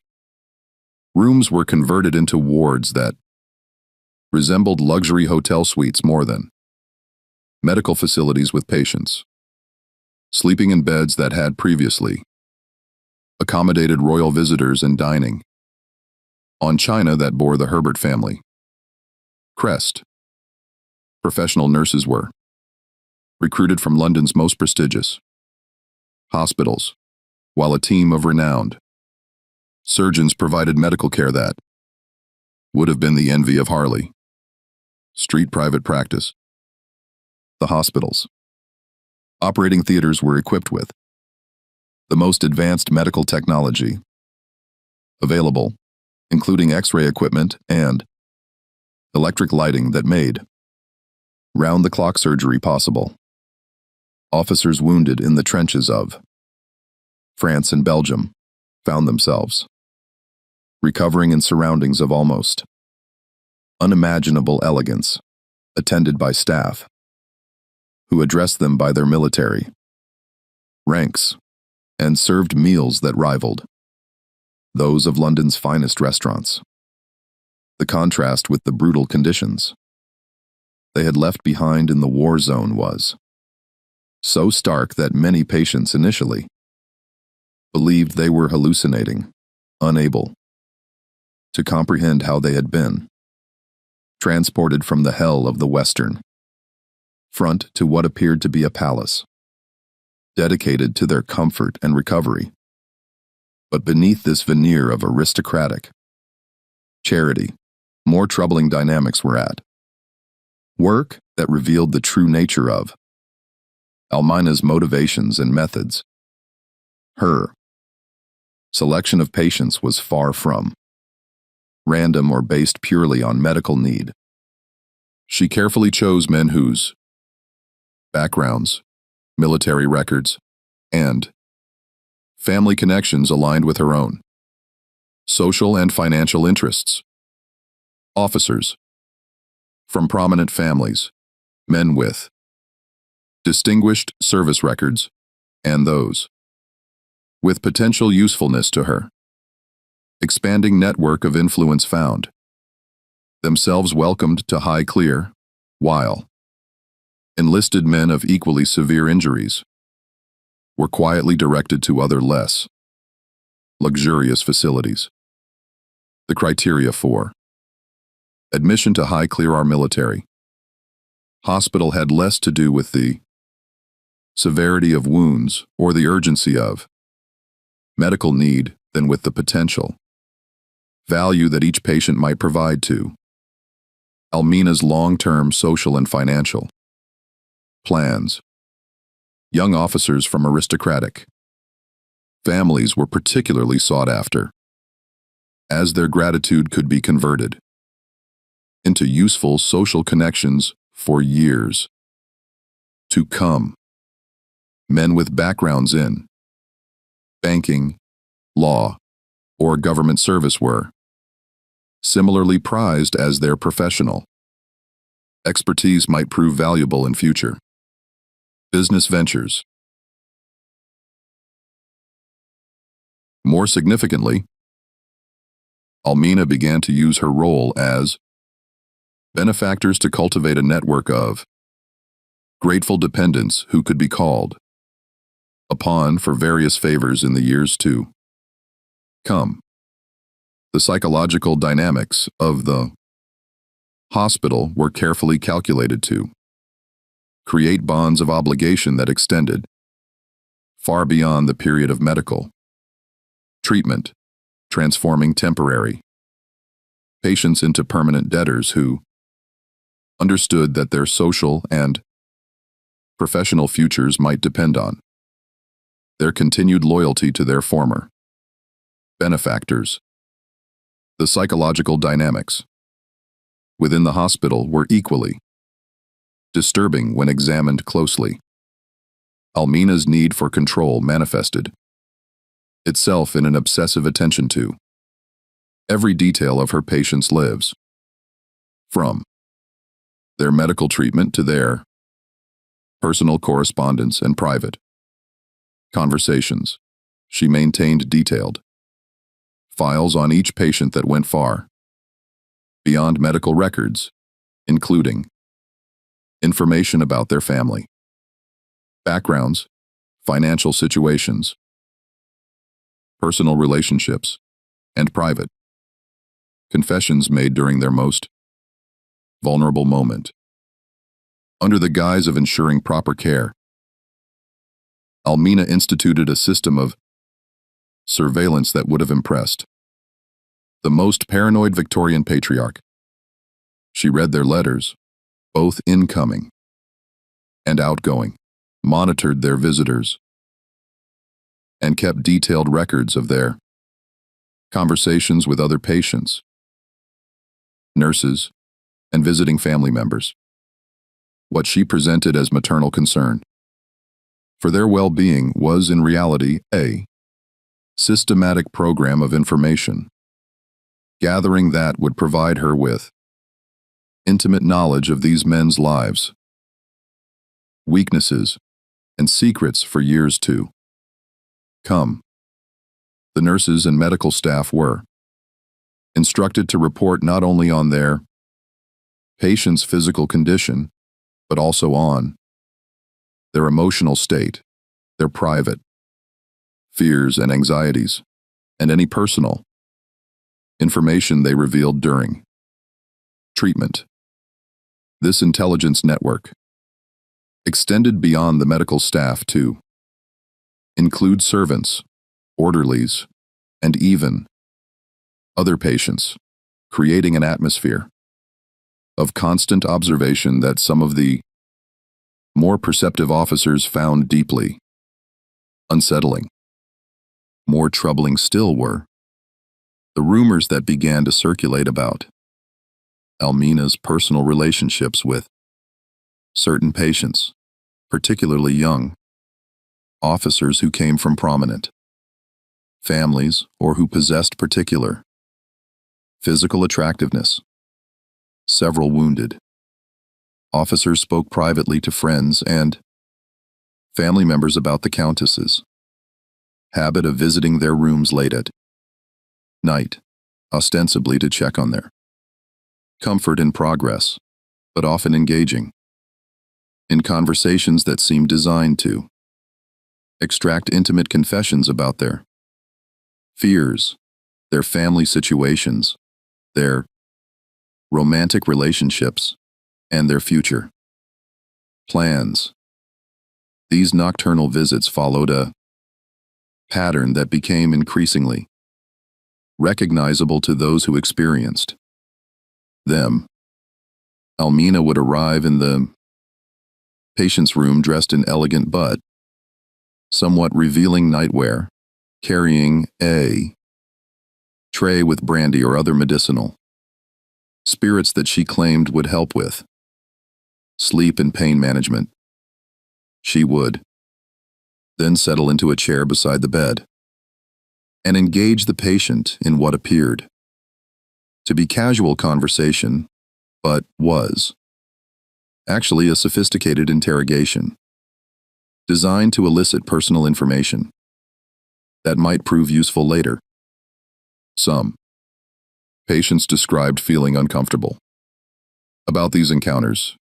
rooms were converted into wards that resembled luxury hotel suites more than medical facilities, with patients sleeping in beds that had previously accommodated royal visitors and dining on china that bore the Herbert family crest. Professional nurses were recruited from London's most prestigious hospitals, while a team of renowned surgeons provided medical care that would have been the envy of Harley Street private practice. The hospitals' operating theaters were equipped with the most advanced medical technology available, including X-ray equipment and electric lighting that made round-the-clock surgery possible. Officers wounded in the trenches of France and Belgium found themselves recovering in surroundings of almost unimaginable elegance, attended by staff who addressed them by their military ranks and served meals that rivaled those of London's finest restaurants. The contrast with the brutal conditions they had left behind in the war zone was so stark that many patients initially believed they were hallucinating, unable to comprehend how they had been transported from the hell of the Western Front to what appeared to be a palace dedicated to their comfort and recovery. But beneath this veneer of aristocratic charity, more troubling dynamics were at work that revealed the true nature of Almina's motivations and methods. Her selection of patients was far from random or based purely on medical need. She carefully chose men whose backgrounds, military records, and family connections aligned with her own social and financial interests. Officers from prominent families, men with distinguished service records, and those with potential usefulness to her expanding network of influence found themselves welcomed to Highclere, while enlisted men of equally severe injuries were quietly directed to other less luxurious facilities. The criteria for admission to Highclere military hospital had less to do with the severity of wounds, or the urgency of medical need than with the potential value that each patient might provide to Almina's long-term social and financial plans. Young officers from aristocratic families were particularly sought after, as their gratitude could be converted into useful social connections for years to come. Men with backgrounds in banking, law, or government service were similarly prized as their professional expertise might prove valuable in future business ventures. More significantly, Almina began to use her role as benefactors to cultivate a network of grateful dependents who could be called upon for various favors in the years to come. The psychological dynamics of the hospital were carefully calculated to create bonds of obligation that extended far beyond the period of medical treatment, transforming temporary patients into permanent debtors who understood that their social and professional futures might depend on their continued loyalty to their former benefactors. The psychological dynamics within the hospital were equally disturbing when examined closely. Almina's need for control manifested itself in an obsessive attention to every detail of her patients' lives, from their medical treatment to their personal correspondence and private conversations. She maintained detailed files on each patient that went far beyond medical records, including information about their family backgrounds, financial situations, personal relationships, and private confessions made during their most vulnerable moment. Under the guise of ensuring proper care, Almina instituted a system of surveillance that would have impressed the most paranoid Victorian patriarch. She read their letters, both incoming and outgoing, monitored their visitors, and kept detailed records of their conversations with other patients, nurses, and visiting family members. What she presented as maternal concern for their well-being was in reality a systematic program of information gathering that would provide her with intimate knowledge of these men's lives, weaknesses, and secrets for years to come. The nurses and medical staff were instructed to report not only on their patient's physical condition, but also on their emotional state, their private fears and anxieties, and any personal information they revealed during treatment. This intelligence network extended beyond the medical staff to include servants, orderlies, and even other patients, creating an atmosphere of constant observation that some of the more perceptive officers found deeply unsettling. More troubling still were the rumors that began to circulate about Almina's personal relationships with certain patients, particularly young officers who came from prominent families or who possessed particular physical attractiveness. Several wounded officers spoke privately to friends and family members about the Countess's habit of visiting their rooms late at night, ostensibly to check on their comfort and progress, but often engaging in conversations that seemed designed to extract intimate confessions about their fears, their family situations, their romantic relationships, and their future plans. These nocturnal visits followed a pattern that became increasingly recognizable to those who experienced them. Almina would arrive in the patient's room dressed in elegant but somewhat revealing nightwear, carrying a tray with brandy or other medicinal spirits that she claimed would help with sleep and pain management. She would then settle into a chair beside the bed and engage the patient in what appeared to be casual conversation, but was actually a sophisticated interrogation designed to elicit personal information that might prove useful later. Some patients described feeling uncomfortable about these encounters,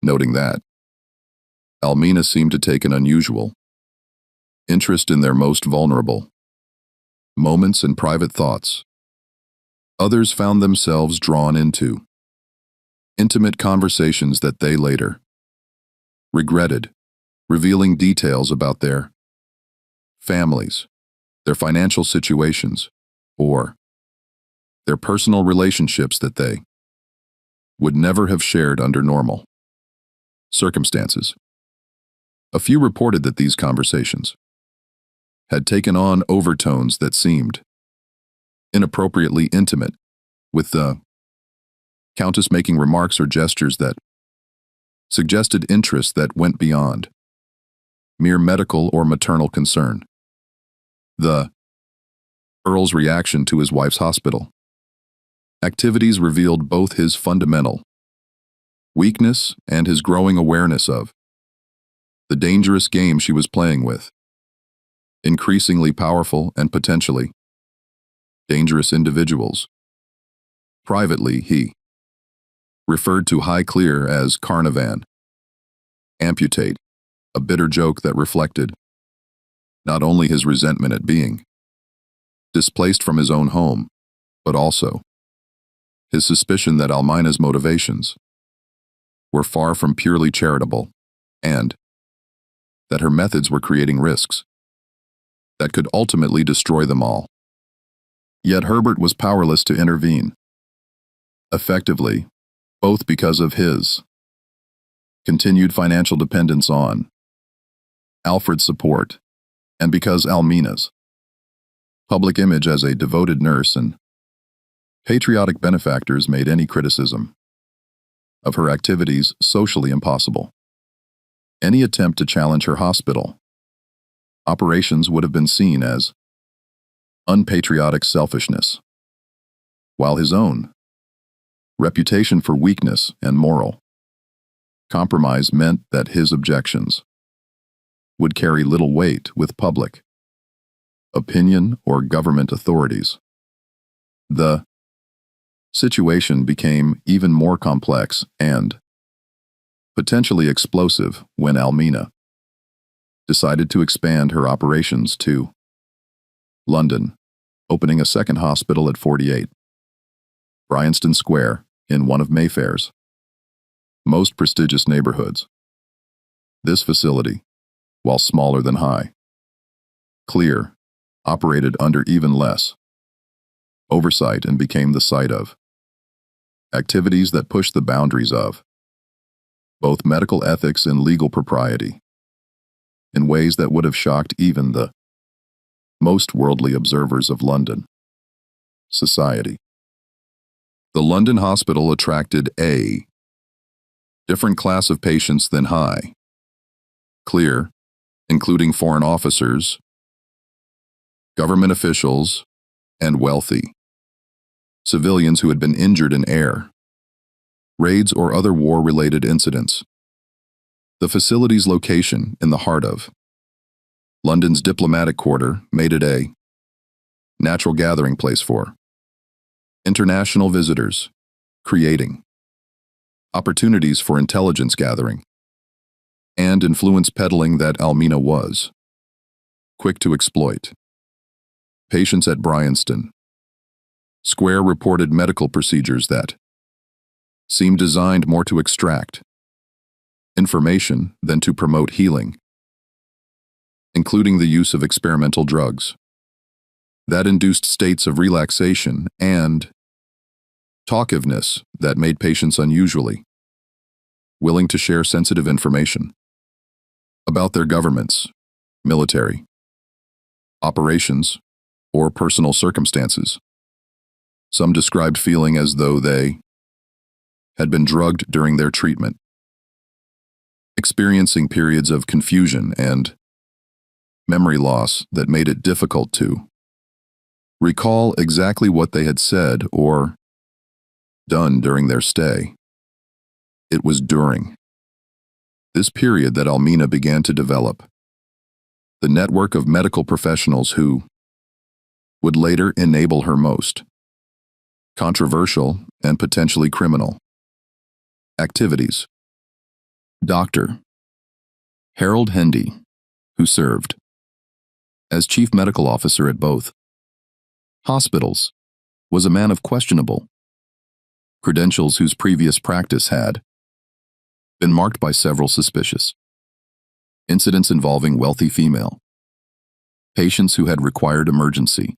noting that Almina seemed to take an unusual interest in their most vulnerable moments and private thoughts. Others found themselves drawn into intimate conversations that they later regretted, revealing details about their families, their financial situations, or their personal relationships that they would never have shared under normal circumstances. A few reported that these conversations had taken on overtones that seemed inappropriately intimate, with the Countess making remarks or gestures that suggested interest that went beyond mere medical or maternal concern. The Earl's reaction to his wife's hospital activities revealed both his fundamental weakness and his growing awareness of the dangerous game she was playing with increasingly powerful and potentially dangerous individuals. Privately, he referred to Highclere as Carnarvon, amputate, a bitter joke that reflected not only his resentment at being displaced from his own home, but also his suspicion that Almina's motivations were far from purely charitable, and that her methods were creating risks that could ultimately destroy them all. Yet Herbert was powerless to intervene effectively, both because of his continued financial dependence on Alfred's support and because Almina's public image as a devoted nurse and patriotic benefactors made any criticism of her activities socially impossible. Any attempt to challenge her hospital operations would have been seen as unpatriotic selfishness, while his own reputation for weakness and moral compromise meant that his objections would carry little weight with public opinion or government authorities. The situation became even more complex and potentially explosive when Almina decided to expand her operations to London, opening a second hospital at 48 Bryanston Square in one of Mayfair's most prestigious neighborhoods. This facility, while smaller than Highclere, operated under even less oversight and became the site of activities that pushed the boundaries of both medical ethics and legal propriety in ways that would have shocked even the most worldly observers of London society. The London hospital attracted a different class of patients than Highclere, including foreign officers, government officials, and wealthy civilians who had been injured in air raids or other war-related incidents. The facility's location in the heart of London's diplomatic quarter made it a natural gathering place for international visitors, creating opportunities for intelligence gathering and influence peddling that Almina was quick to exploit. Patients at Bryanston Square reported medical procedures that seemed designed more to extract information than to promote healing. including the use of experimental drugs that induced states of relaxation and talkiveness that made patients unusually willing to share sensitive information about their governments, military, operations, or personal circumstances. Some described feeling as though they had been drugged during their treatment, experiencing periods of confusion and memory loss that made it difficult to recall exactly what they had said or done during their stay. It was during this period that Almina began to develop the network of medical professionals who would later enable her most controversial and potentially criminal activities. Dr. Harold Hendy, who served as chief medical officer at both hospitals, was a man of questionable credentials whose previous practice had been marked by several suspicious incidents involving wealthy female patients who had required emergency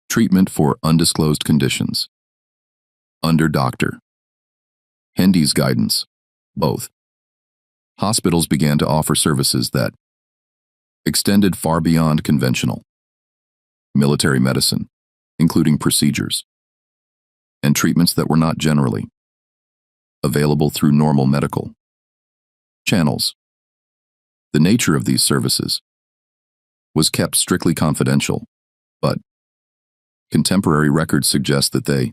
treatment for undisclosed conditions. Under Dr. Hendy's guidance, both hospitals began to offer services that extended far beyond conventional military medicine, including procedures and treatments that were not generally available through normal medical channels. The nature of these services was kept strictly confidential, but contemporary records suggest that they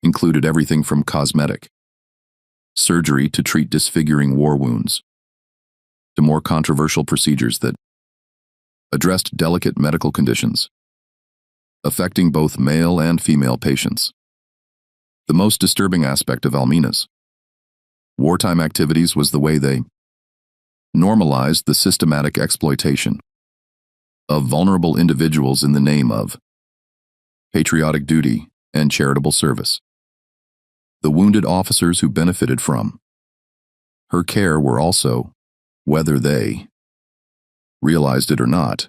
included everything from cosmetic surgery to treat disfiguring war wounds, to more controversial procedures that addressed delicate medical conditions affecting both male and female patients. The most disturbing aspect of Almina's wartime activities was the way they normalized the systematic exploitation of vulnerable individuals in the name of patriotic duty and charitable service. The wounded officers who benefited from her care were also, whether they realized it or not,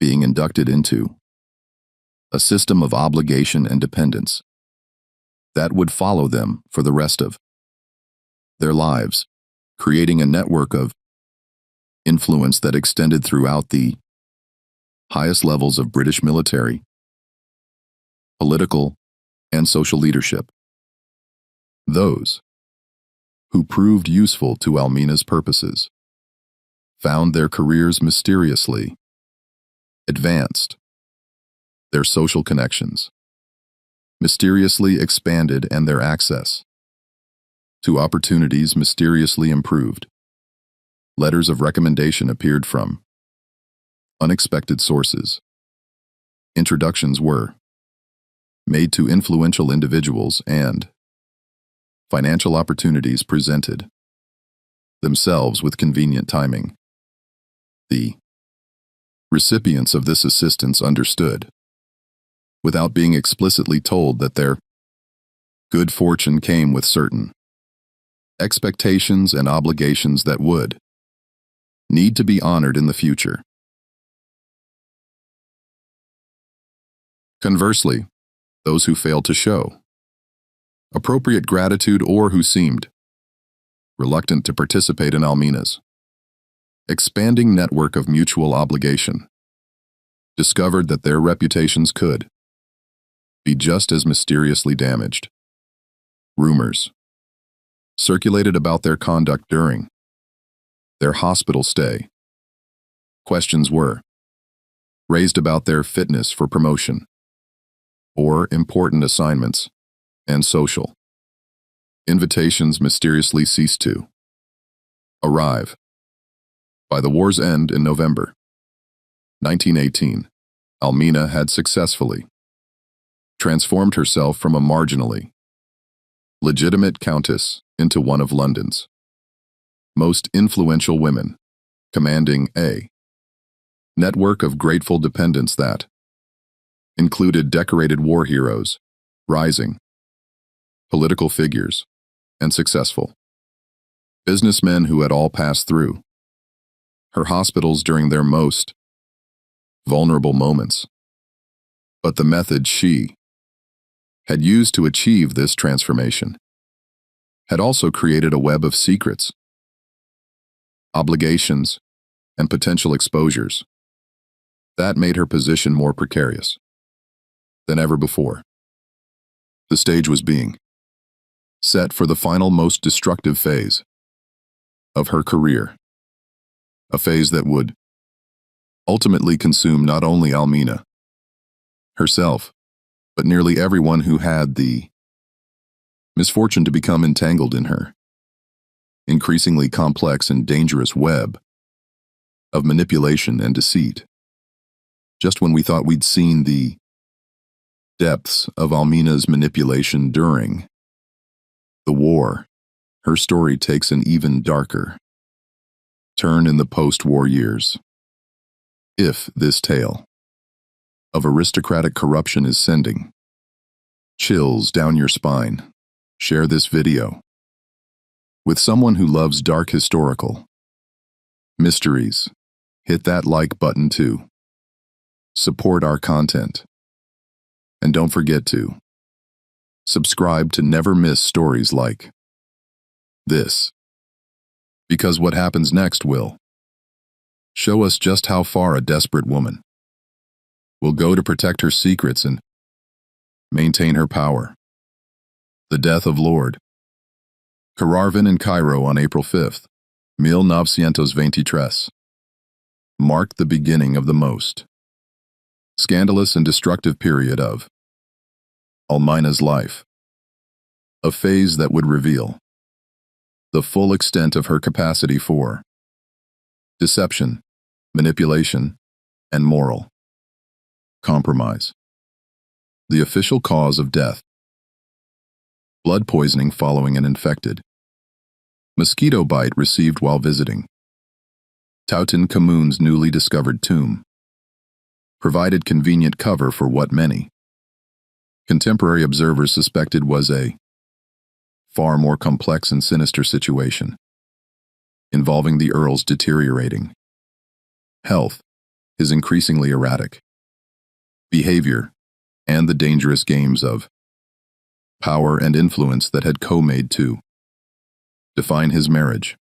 being inducted into a system of obligation and dependence that would follow them for the rest of their lives, creating a network of influence that extended throughout the highest levels of British military, political, and social leadership. Those who proved useful to Almina's purposes found their careers mysteriously advanced, their social connections mysteriously expanded, and their access to opportunities mysteriously improved. Letters of recommendation appeared from unexpected sources. Introductions were made to influential individuals, and financial opportunities presented themselves with convenient timing. The recipients of this assistance understood, without being explicitly told, that their good fortune came with certain expectations and obligations that would need to be honored in the future. Conversely, those who failed to show appropriate gratitude or who seemed reluctant to participate in Almina's expanding network of mutual obligation discovered that their reputations could be just as mysteriously damaged. Rumors circulated about their conduct during their hospital stay. Questions were raised about their fitness for promotion or important assignments, and social invitations mysteriously ceased to arrive. By the war's end in November 1918, Almina had successfully transformed herself from a marginally legitimate countess into one of London's most influential women, commanding a network of grateful dependents that included decorated war heroes, rising political figures, and successful businessmen who had all passed through her hospitals during their most vulnerable moments. But the method she had used to achieve this transformation had also created a web of secrets, obligations, and potential exposures that made her position more precarious than ever before. The stage was being set for the final, most destructive phase of her career, a phase that would ultimately consume not only Almina herself, but nearly everyone who had the misfortune to become entangled in her increasingly complex and dangerous web of manipulation and deceit. Just when we thought we'd seen the depths of Almina's manipulation during the war, her story takes an even darker turn in the post-war years. If this tale of aristocratic corruption is sending chills down your spine, share this video with someone who loves dark historical mysteries. Hit that like button too. Support our content. And don't forget to subscribe to never miss stories like this, because what happens next will show us just how far a desperate woman will go to protect her secrets and maintain her power. The death of Lord Carnarvon in Cairo on April 5th, 1923, marked the beginning of the most scandalous and destructive period of Almina's life, a phase that would reveal the full extent of her capacity for deception, manipulation, and moral compromise. The official cause of death: blood poisoning following an infected mosquito bite received while visiting Tutankhamun's newly discovered tomb, provided convenient cover for what many contemporary observers suspected was a far more complex and sinister situation, involving the Earl's deteriorating health, his increasingly erratic behavior, and the dangerous games of power and influence that had co-made to define his marriage.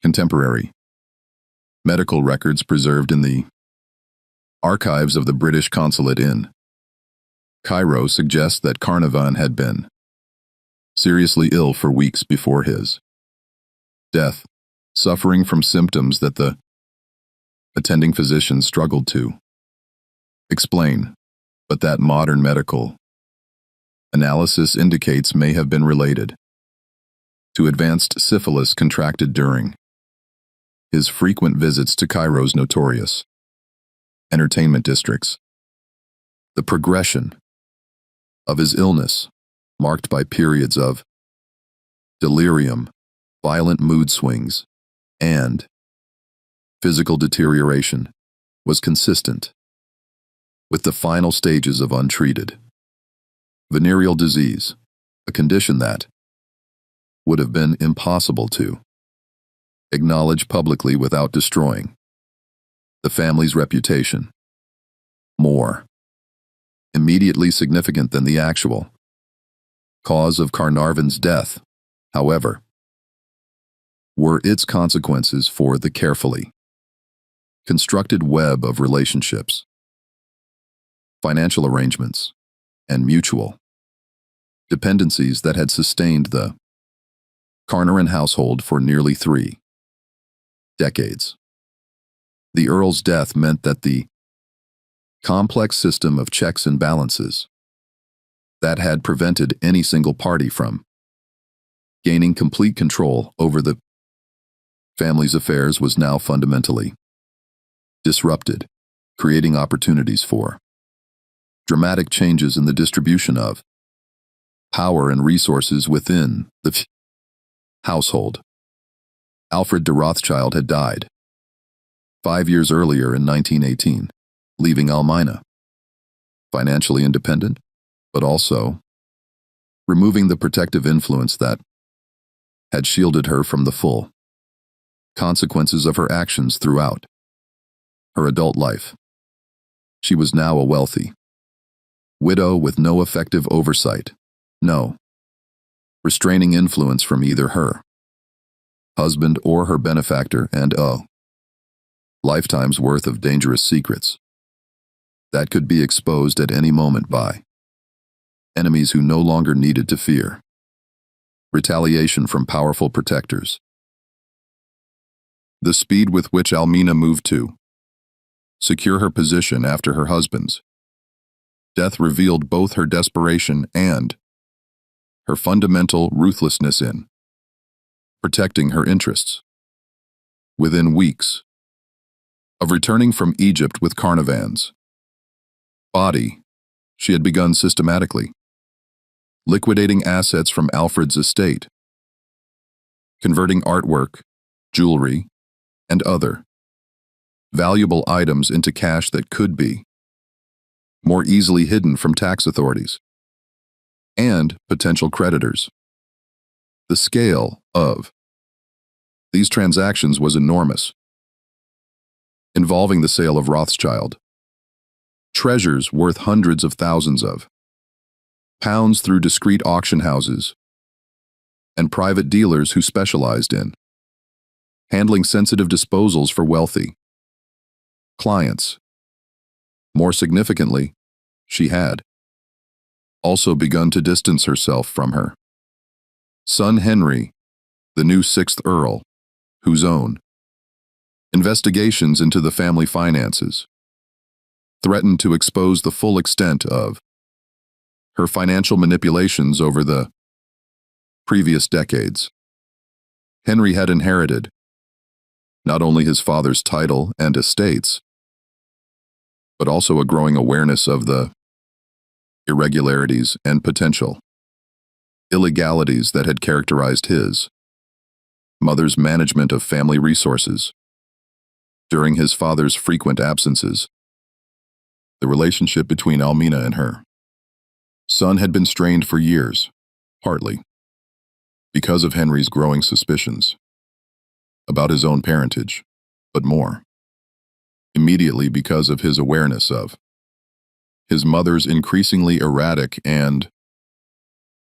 Contemporary medical records preserved in the archives of the British consulate in Cairo suggest that Carnarvon had been seriously ill for weeks before his death, suffering from symptoms that the attending physicians struggled to explain, but that modern medical analysis indicates may have been related to advanced syphilis contracted during his frequent visits to Cairo's notorious entertainment districts. The progression of his illness, marked by periods of delirium, violent mood swings, and physical deterioration, was consistent with the final stages of untreated venereal disease, a condition that would have been impossible to acknowledge publicly without destroying the family's reputation. More immediately significant than the actual cause of Carnarvon's death, however, were its consequences for the carefully constructed web of relationships, financial arrangements, and mutual dependencies that had sustained the Carnarvon household for nearly 3 decades. The Earl's death meant that the complex system of checks and balances that had prevented any single party from gaining complete control over the family's affairs was now fundamentally disrupted, creating opportunities for dramatic changes in the distribution of power and resources within the household. Alfred de Rothschild had died 5 years earlier in 1918, leaving Almina financially independent, but also removing the protective influence that had shielded her from the full consequences of her actions throughout her adult life. She was now a wealthy widow with no effective oversight, no restraining influence from either her husband or her benefactor, and lifetime's worth of dangerous secrets that could be exposed at any moment by enemies who no longer needed to fear retaliation from powerful protectors. The speed with which Almina moved to secure her position after her husband's death revealed both her desperation and her fundamental ruthlessness in protecting her interests. Within weeks of returning from Egypt with Carnarvon's body, she had begun systematically liquidating assets from Alfred's estate, converting artwork, jewelry, and other valuable items into cash that could be more easily hidden from tax authorities and potential creditors. The scale of these transactions was enormous, involving the sale of Rothschild treasures worth hundreds of thousands of pounds through discreet auction houses and private dealers who specialized in handling sensitive disposals for wealthy clients. More significantly, she had also begun to distance herself from her son Henry, the new 6th Earl, whose own investigations into the family finances threatened to expose the full extent of her financial manipulations over the previous decades. Henry had inherited not only his father's title and estates, but also a growing awareness of the irregularities and potential illegalities that had characterized his mother's management of family resources during his father's frequent absences. The relationship between Almina and her son had been strained for years, partly because of Henry's growing suspicions about his own parentage, but more immediately because of his awareness of his mother's increasingly erratic and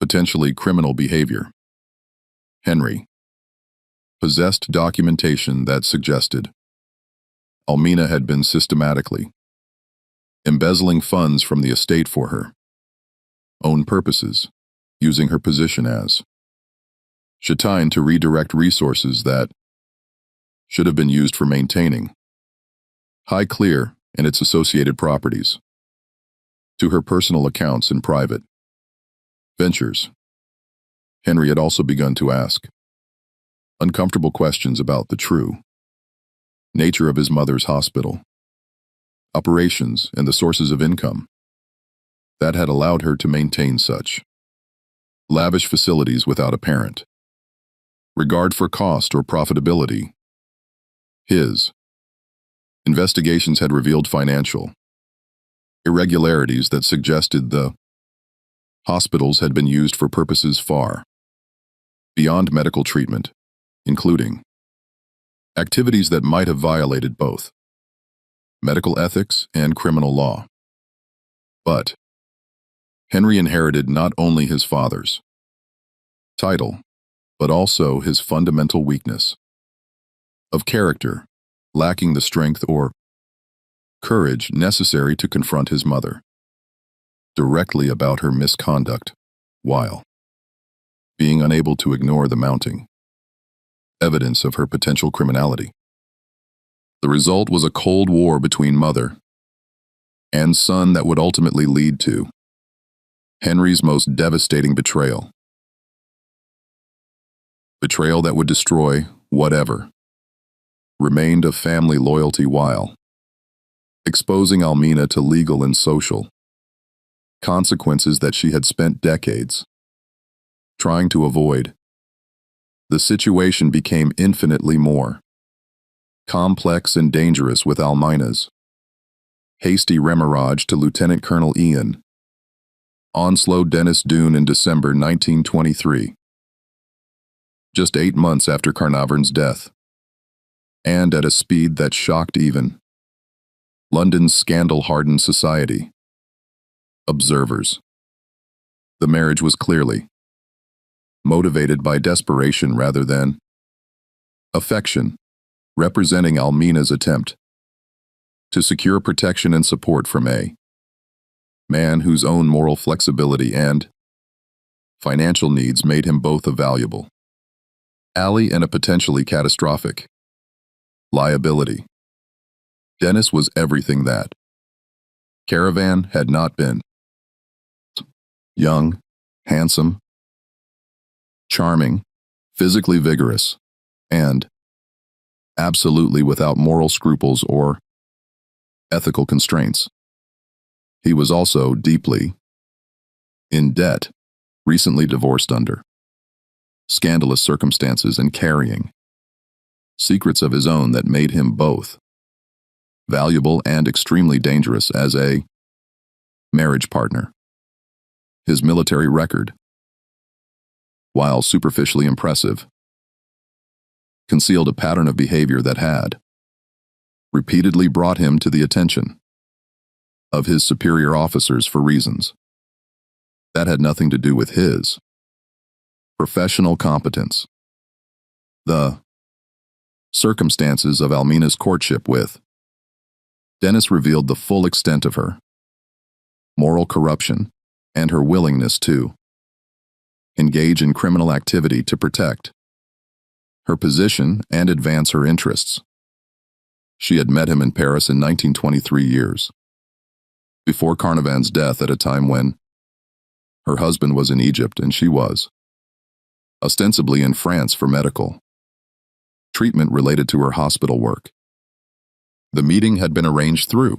potentially criminal behavior. Henry possessed documentation that suggested Almina had been systematically embezzling funds from the estate for her own purposes, using her position as Châtain to redirect resources that should have been used for maintaining Highclere and its associated properties to her personal accounts and private ventures. Henry had also begun to ask uncomfortable questions about the true nature of his mother's hospital operations and the sources of income that had allowed her to maintain such lavish facilities without apparent regard for cost or profitability. His investigations had revealed financial irregularities that suggested the hospitals had been used for purposes far beyond medical treatment, including activities that might have violated both medical ethics and criminal law. But Henry inherited not only his father's title, but also his fundamental weakness of character, lacking the strength or courage necessary to confront his mother directly about her misconduct, while being unable to ignore the mounting evidence of her potential criminality. The result was a cold war between mother and son that would ultimately lead to Henry's most devastating betrayal. Betrayal that would destroy whatever remained of family loyalty while exposing Almina to legal and social consequences that she had spent decades trying to avoid. The situation became infinitely more complex and dangerous with Almina's hasty remarriage to Lieutenant Colonel Ian Onslow Dennis Doone in December 1923, just 8 months after Carnarvon's death. and at a speed that shocked even London's scandal-hardened society. Observers. The marriage was clearly motivated by desperation rather than affection, representing Almina's attempt to secure protection and support from a man whose own moral flexibility and financial needs made him both a valuable ally and a potentially catastrophic liability. Dennis was everything that Carnarvon had not been. Young, handsome, charming, physically vigorous, and absolutely without moral scruples or ethical constraints. He was also deeply in debt, recently divorced under scandalous circumstances and carrying secrets of his own that made him both valuable and extremely dangerous as a marriage partner. His military record, while superficially impressive, concealed a pattern of behavior that had repeatedly brought him to the attention of his superior officers for reasons that had nothing to do with his professional competence. The circumstances of Almina's courtship with Dennis revealed the full extent of her moral corruption and her willingness to engage in criminal activity to protect her position and advance her interests. She had met him in Paris in 1923 years before Carnarvon's death, at a time when her husband was in Egypt and she was ostensibly in France for medical treatment related to her hospital work. The meeting had been arranged through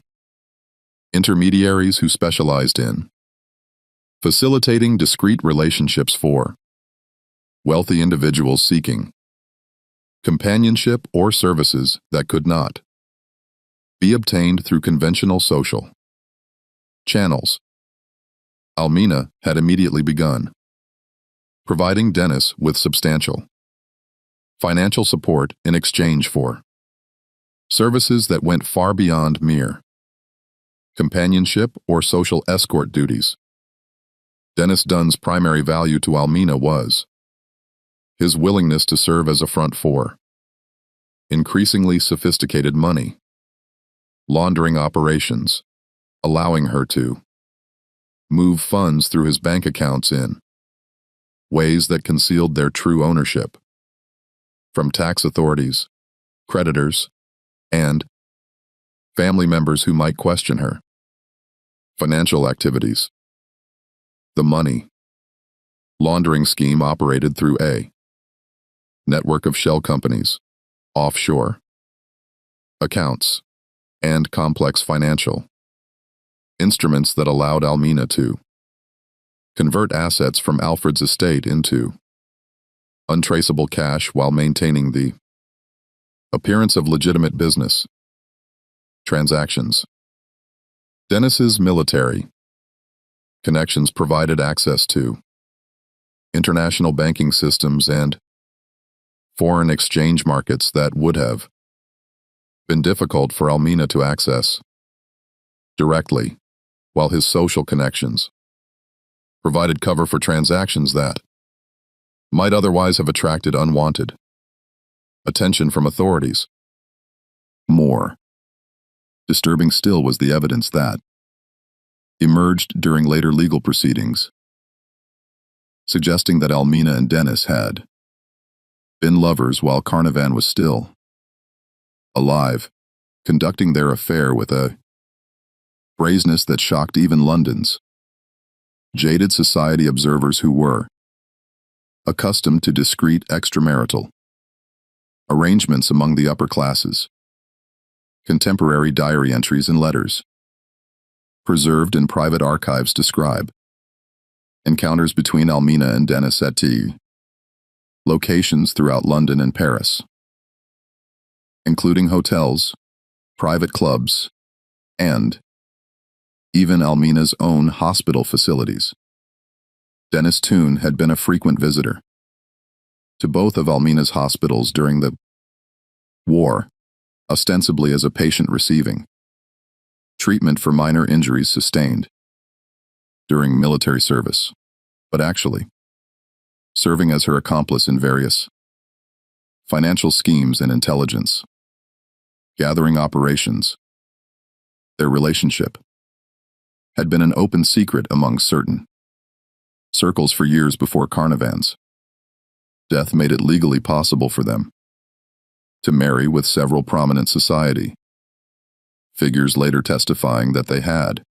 intermediaries who specialized in facilitating discreet relationships for wealthy individuals seeking companionship or services that could not be obtained through conventional social channels. Almina had immediately begun providing Dennis with substantial financial support in exchange for services that went far beyond mere companionship or social escort duties. Dennis Dunn's primary value to Almina was his willingness to serve as a front for increasingly sophisticated money laundering operations, allowing her to move funds through his bank accounts in ways that concealed their true ownership from tax authorities, creditors, and family members who might question her financial activities. The money laundering scheme operated through a network of shell companies, offshore accounts, and complex financial instruments that allowed Almina to convert assets from Alfred's estate into untraceable cash while maintaining the appearance of legitimate business transactions. Dennis's military connections provided access to international banking systems and foreign exchange markets that would have been difficult for Almina to access directly, while his social connections provided cover for transactions that might otherwise have attracted unwanted attention from authorities. More disturbing still was the evidence that emerged during later legal proceedings, suggesting that Almina and Dennis had been lovers while Carnarvon was still alive, conducting their affair with a brazenness that shocked even London's jaded society observers who were accustomed to discreet extramarital arrangements among the upper classes. Contemporary diary entries and letters preserved in private archives describe encounters between Almina and Dennis at locations throughout London and Paris, including hotels, private clubs, and even Almina's own hospital facilities. Dennis Toone had been a frequent visitor to both of Almina's hospitals during the war, ostensibly as a patient receiving treatment for minor injuries sustained during military service, but actually serving as her accomplice in various financial schemes and intelligence gathering operations. Their relationship had been an open secret among certain circles for years before Carnarvon's death made it legally possible for them to marry, with several prominent society figures later testifying that they had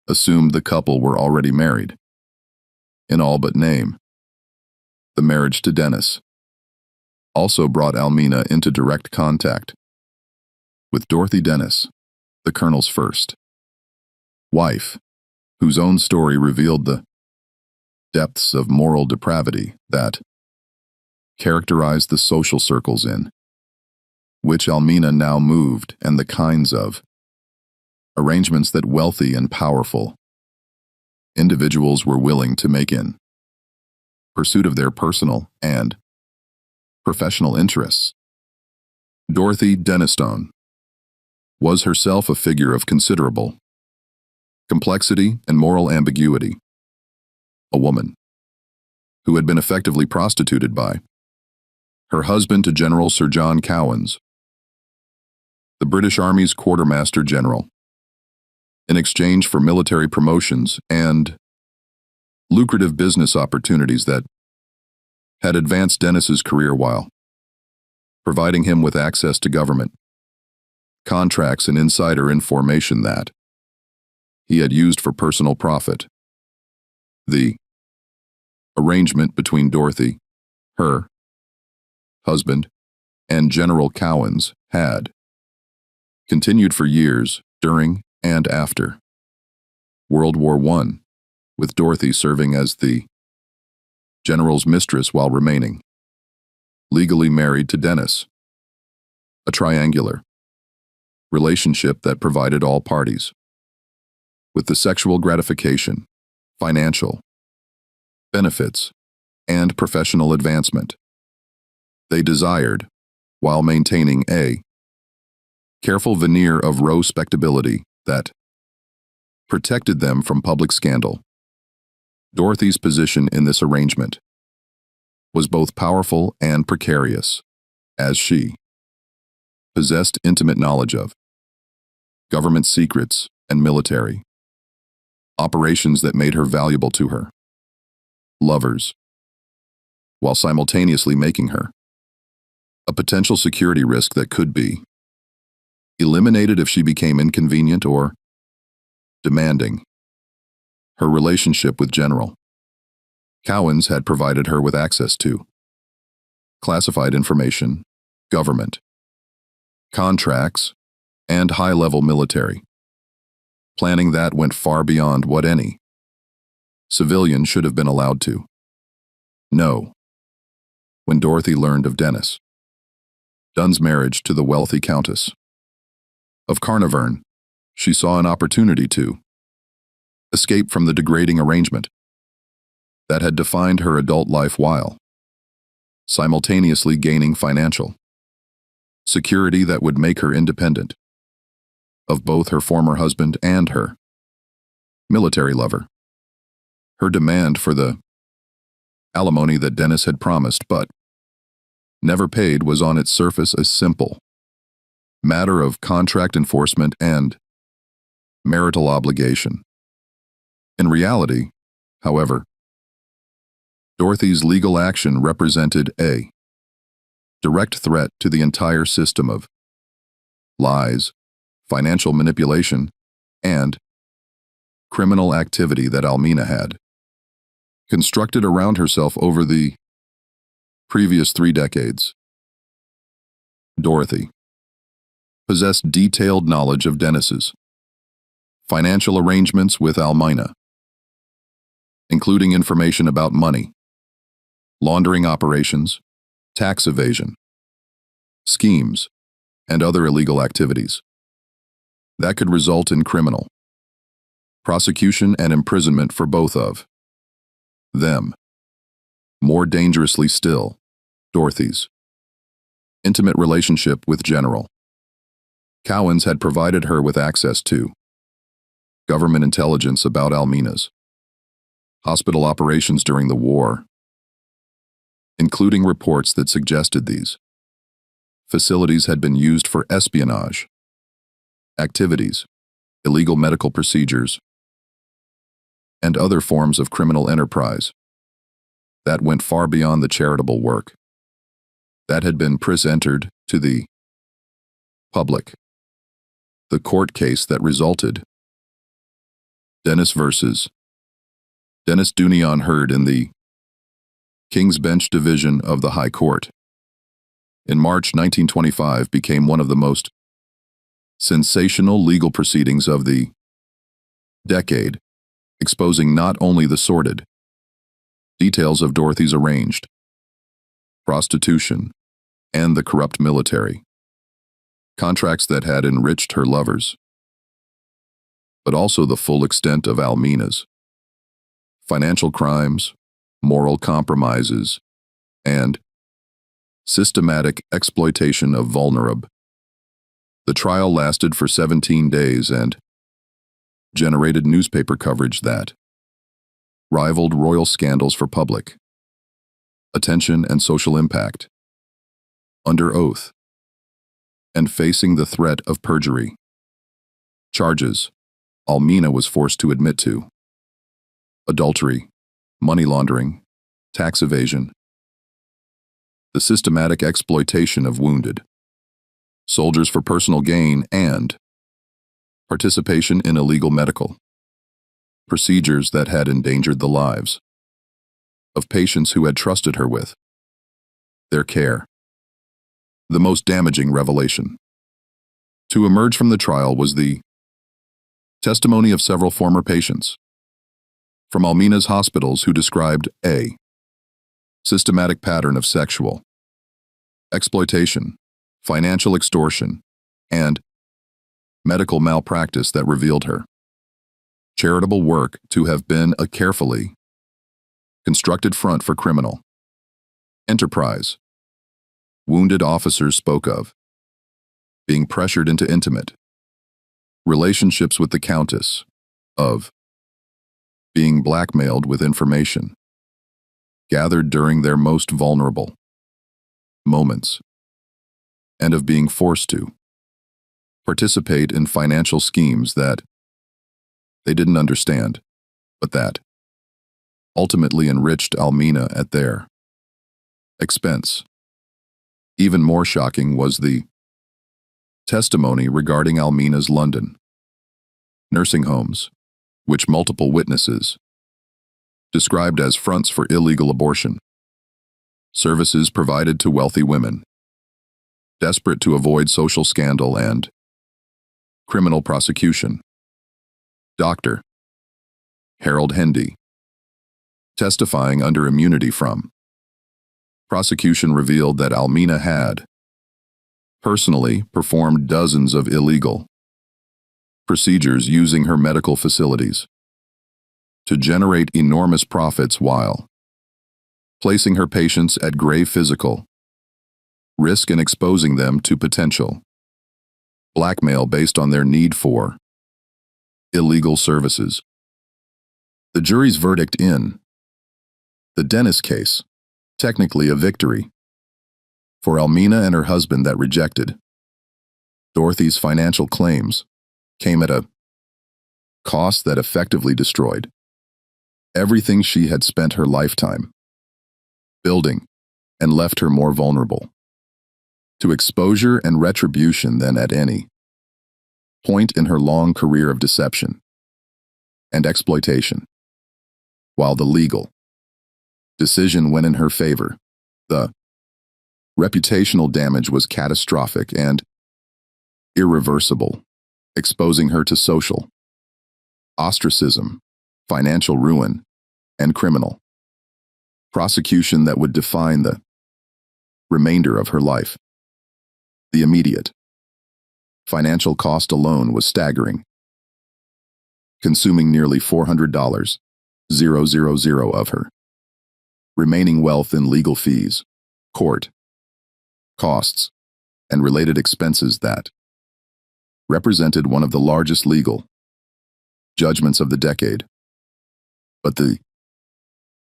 assumed the couple were already married in all but name. The marriage to Dennis also brought Almina into direct contact with Dorothy Dennis, the colonel's first wife, whose own story revealed the depths of moral depravity that characterized the social circles in which Almina now moved and the kinds of arrangements that wealthy and powerful individuals were willing to make in pursuit of their personal and professional interests. Dorothy Denistone was herself a figure of considerable complexity and moral ambiguity, a woman who had been effectively prostituted by her husband to General Sir John Cowans, the British Army's Quartermaster General, in exchange for military promotions and lucrative business opportunities that had advanced Dennis's career while providing him with access to government contracts and insider information that he had used for personal profit. The arrangement between Dorothy, her husband, and General Cowans had continued for years during and after World War I, with Dorothy serving as the general's mistress while remaining legally married to Dennis, a triangular relationship that provided all parties with the sexual gratification, financial benefits, and professional advancement they desired, while maintaining a careful veneer of respectability that protected them from public scandal. Dorothy's position in this arrangement was both powerful and precarious, as she possessed intimate knowledge of government secrets and military operations that made her valuable to her lovers, while simultaneously making her a potential security risk that could be eliminated if she became inconvenient or demanding. Her relationship with General Cowans had provided her with access to classified information, government contracts, and high-level military planning that went far beyond what any civilian should have been allowed to know. When Dorothy learned of Dennis Dunn's marriage to the wealthy Countess of Carnarvon, she saw an opportunity to escape from the degrading arrangement that had defined her adult life while simultaneously gaining financial security that would make her independent of both her former husband and her military lover. Her demand for the alimony that Dennis had promised but never paid was on its surface a simple matter of contract enforcement and marital obligation. In reality, however, Dorothy's legal action represented a direct threat to the entire system of lies, financial manipulation, and criminal activity that Almina had constructed around herself over the previous 3 decades. Dorothy possessed detailed knowledge of Dennis's financial arrangements with Almina, including information about money laundering operations, tax evasion, schemes, and other illegal activities that could result in criminal prosecution and imprisonment for both of them. More dangerously still, Dorothy's intimate relationship with General Cowans had provided her with access to government intelligence about Almina's hospital operations during the war, including reports that suggested these facilities had been used for espionage activities, illegal medical procedures, and other forms of criminal enterprise that went far beyond the charitable work that had been presented to the public. The court case that resulted, Dennis versus Dennis Dunion, heard in the King's Bench Division of the High Court in March 1925, became one of the most sensational legal proceedings of the decade, exposing not only the sordid details of Dorothy's arranged prostitution and the corrupt military contracts that had enriched her lovers, but also the full extent of Almina's financial crimes, moral compromises, and systematic exploitation of vulnerable. The trial lasted for 17 days and generated newspaper coverage that rivaled royal scandals for public attention and social impact. Under oath and facing the threat of perjury charges, Almina was forced to admit to adultery, money laundering, tax evasion, the systematic exploitation of wounded soldiers for personal gain, and participation in illegal medical procedures that had endangered the lives of patients who had trusted her with their care. The most damaging revelation to emerge from the trial was the testimony of several former patients from Almina's hospitals who described a systematic pattern of sexual exploitation, financial extortion, and medical malpractice that revealed her charitable work to have been a carefully constructed front for criminal enterprise. Wounded officers spoke of being pressured into intimate relationships with the Countess, of being blackmailed with information gathered during their most vulnerable moments, and of being forced to participate in financial schemes that they didn't understand, but that ultimately enriched Almina at their expense. Even more shocking was the testimony regarding Almina's London nursing homes, which multiple witnesses described as fronts for illegal abortion services provided to wealthy women desperate to avoid social scandal and criminal prosecution. Dr. Harold Hendy, testifying under immunity from prosecution, revealed that Almina had personally performed dozens of illegal procedures using her medical facilities to generate enormous profits while placing her patients at grave physical risk and exposing them to potential blackmail based on their need for illegal services. The jury's verdict in the Dennis case, technically a victory for Almina and her husband that rejected Dorothy's financial claims, came at a cost that effectively destroyed everything she had spent her lifetime building and left her more vulnerable to exposure and retribution than at any point in her long career of deception and exploitation. While the legal decision went in her favor, the reputational damage was catastrophic and irreversible, exposing her to social ostracism, financial ruin, and criminal prosecution that would define the remainder of her life. The immediate financial cost alone was staggering, consuming nearly $400,000 of her remaining wealth in legal fees, court costs, and related expenses that represented one of the largest legal judgments of the decade. But the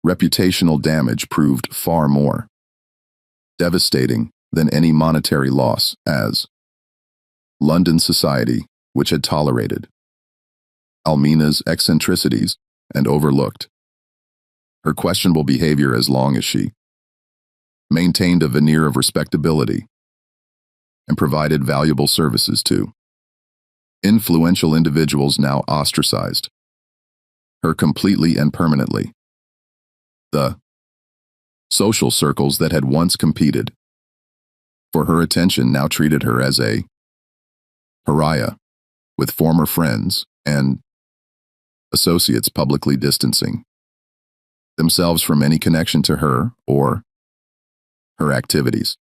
reputational damage proved far more devastating than any monetary loss, as London society, which had tolerated Almina's eccentricities and overlooked her questionable behavior as long as she maintained a veneer of respectability and provided valuable services to influential individuals, now ostracized her completely and permanently. The social circles that had once competed for her attention now treated her as a pariah, with former friends and associates publicly distancing themselves from any connection to her or her activities.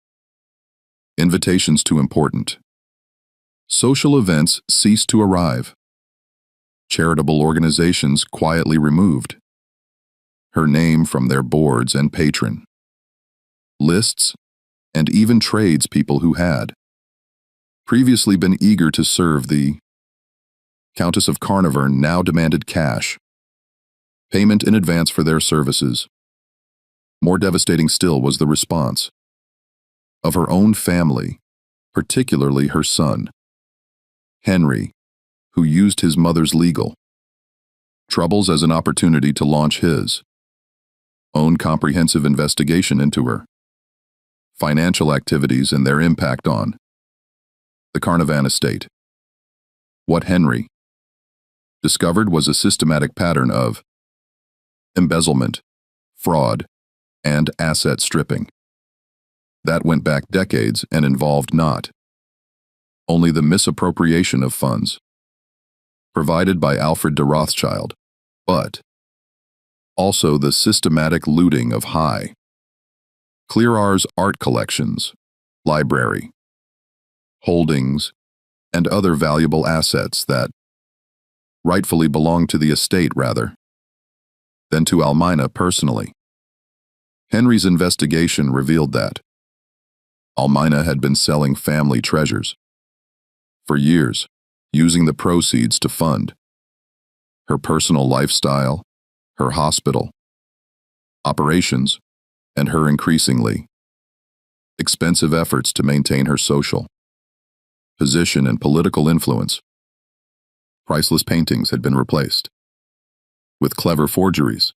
Invitations to important social events ceased to arrive. Charitable organizations quietly removed her name from their boards and patron lists, and even tradespeople who had previously been eager to serve the Countess of Carnarvon now demanded cash payment in advance for their services. More devastating still was the response of her own family, particularly her son, Henry, who used his mother's legal troubles as an opportunity to launch his own comprehensive investigation into her financial activities and their impact on the Carnarvon estate. What Henry discovered was a systematic pattern of embezzlement, fraud, and asset stripping that went back decades and involved not only the misappropriation of funds provided by Alfred de Rothschild, but also the systematic looting of high Clearar's art collections, library, holdings, and other valuable assets that rightfully belonged to the estate rather than to Almina personally. Henry's investigation revealed that Almina had been selling family treasures for years, using the proceeds to fund her personal lifestyle, her hospital operations, and her increasingly expensive efforts to maintain her social position and political influence. Priceless paintings had been replaced with clever forgeries.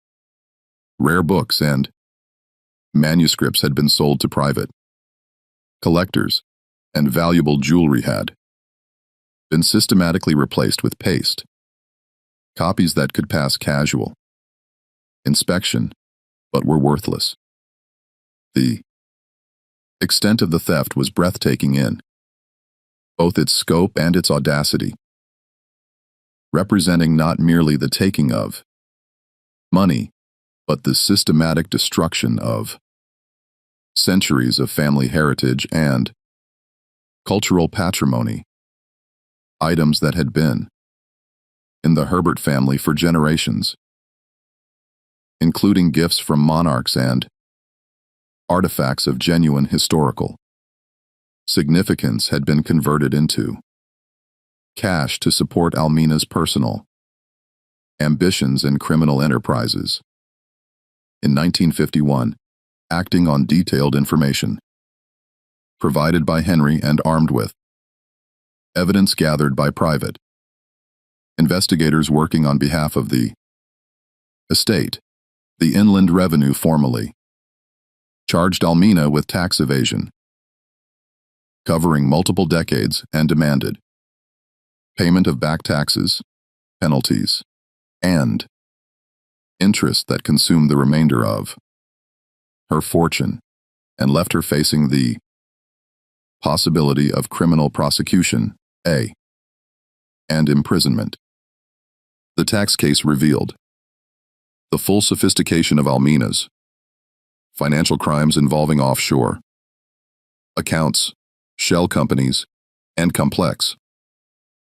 Rare books and manuscripts had been sold to private collectors, and valuable jewelry had been systematically replaced with paste copies that could pass casual inspection but were worthless. The extent of the theft was breathtaking in both its scope and its audacity, representing not merely the taking of money, but the systematic destruction of centuries of family heritage and cultural patrimony, items that had been in the Herbert family for generations, including gifts from monarchs and artifacts of genuine historical significance had been converted into cash to support Almina's personal ambitions and criminal enterprises. In 1951, acting on detailed information provided by Henry and armed with evidence gathered by private investigators working on behalf of the estate, the Inland Revenue formally charged Almina with tax evasion, covering multiple decades, and demanded payment of back taxes, penalties, and interest that consumed the remainder of her fortune and left her facing the possibility of criminal prosecution, and imprisonment. The tax case revealed the full sophistication of Almina's financial crimes involving offshore accounts, shell companies, and complex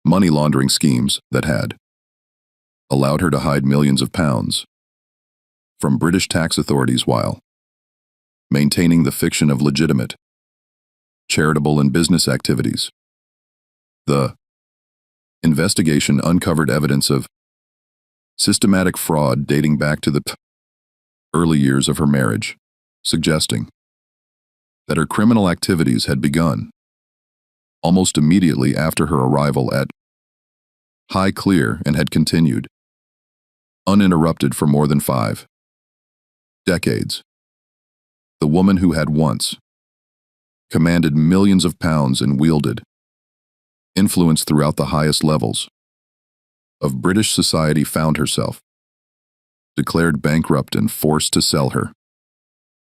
money laundering schemes that had allowed her to hide millions of pounds from British tax authorities while maintaining the fiction of legitimate charitable and business activities. The Investigation uncovered evidence of systematic fraud dating back to the early years of her marriage, suggesting that her criminal activities had begun almost immediately after her arrival at High Clear and had continued uninterrupted for more than 5 decades. The woman who had once commanded millions of pounds and wielded influence throughout the highest levels of British society found herself declared bankrupt and forced to sell her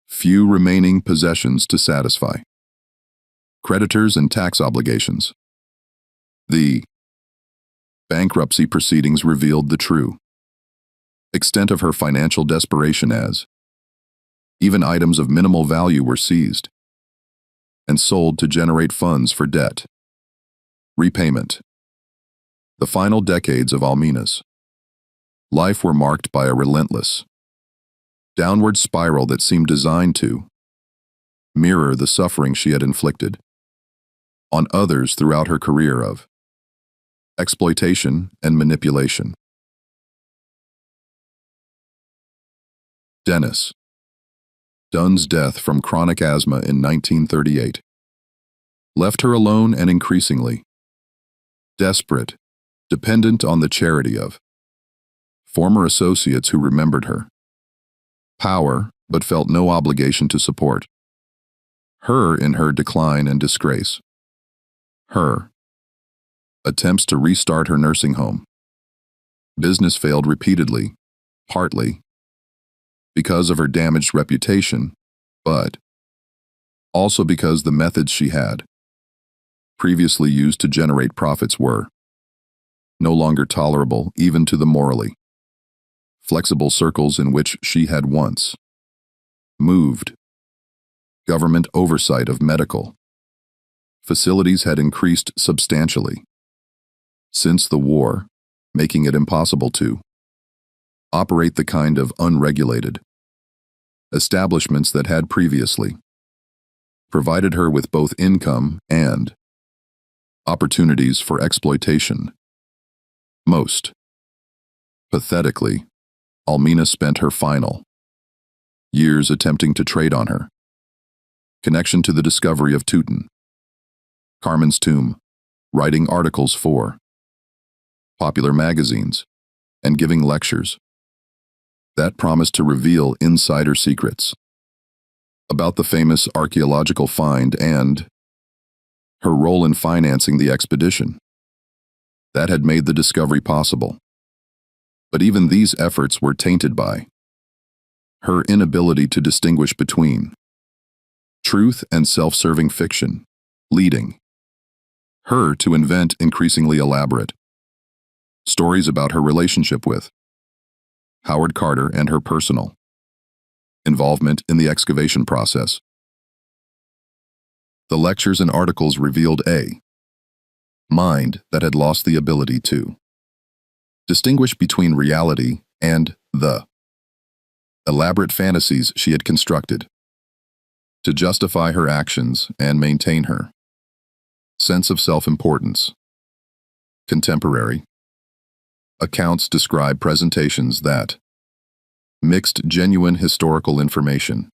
few remaining possessions to satisfy creditors and tax obligations. The bankruptcy proceedings revealed the true extent of her financial desperation, as even items of minimal value were seized and sold to generate funds for debt repayment. The final decades of Almina's life were marked by a relentless downward spiral that seemed designed to mirror the suffering she had inflicted on others throughout her career of exploitation and manipulation. Dennis Dunn's death from chronic asthma in 1938 left her alone and increasingly desperate, dependent on the charity of former associates who remembered her power but felt no obligation to support her in her decline and disgrace. Her attempts to restart her nursing home business failed repeatedly, partly because of her damaged reputation, but also because the methods she had previously used to generate profits were no longer tolerable even to the morally flexible circles in which she had once moved. Government oversight of medical facilities had increased substantially since the war, making it impossible to operate the kind of unregulated establishments that had previously provided her with both income and opportunities for exploitation. Most pathetically, Almina spent her final years attempting to trade on her connection to the discovery of Carmen's tomb, writing articles for popular magazines and giving lectures that promised to reveal insider secrets about the famous archaeological find and her role in financing the expedition that had made the discovery possible. But even these efforts were tainted by her inability to distinguish between truth and self-serving fiction, leading her to invent increasingly elaborate stories about her relationship with Howard Carter and her personal involvement in the excavation process. The lectures and articles revealed a mind that had lost the ability to distinguish between reality and the elaborate fantasies she had constructed to justify her actions and maintain her sense of self-importance. Contemporary accounts describe presentations that mixed genuine historical information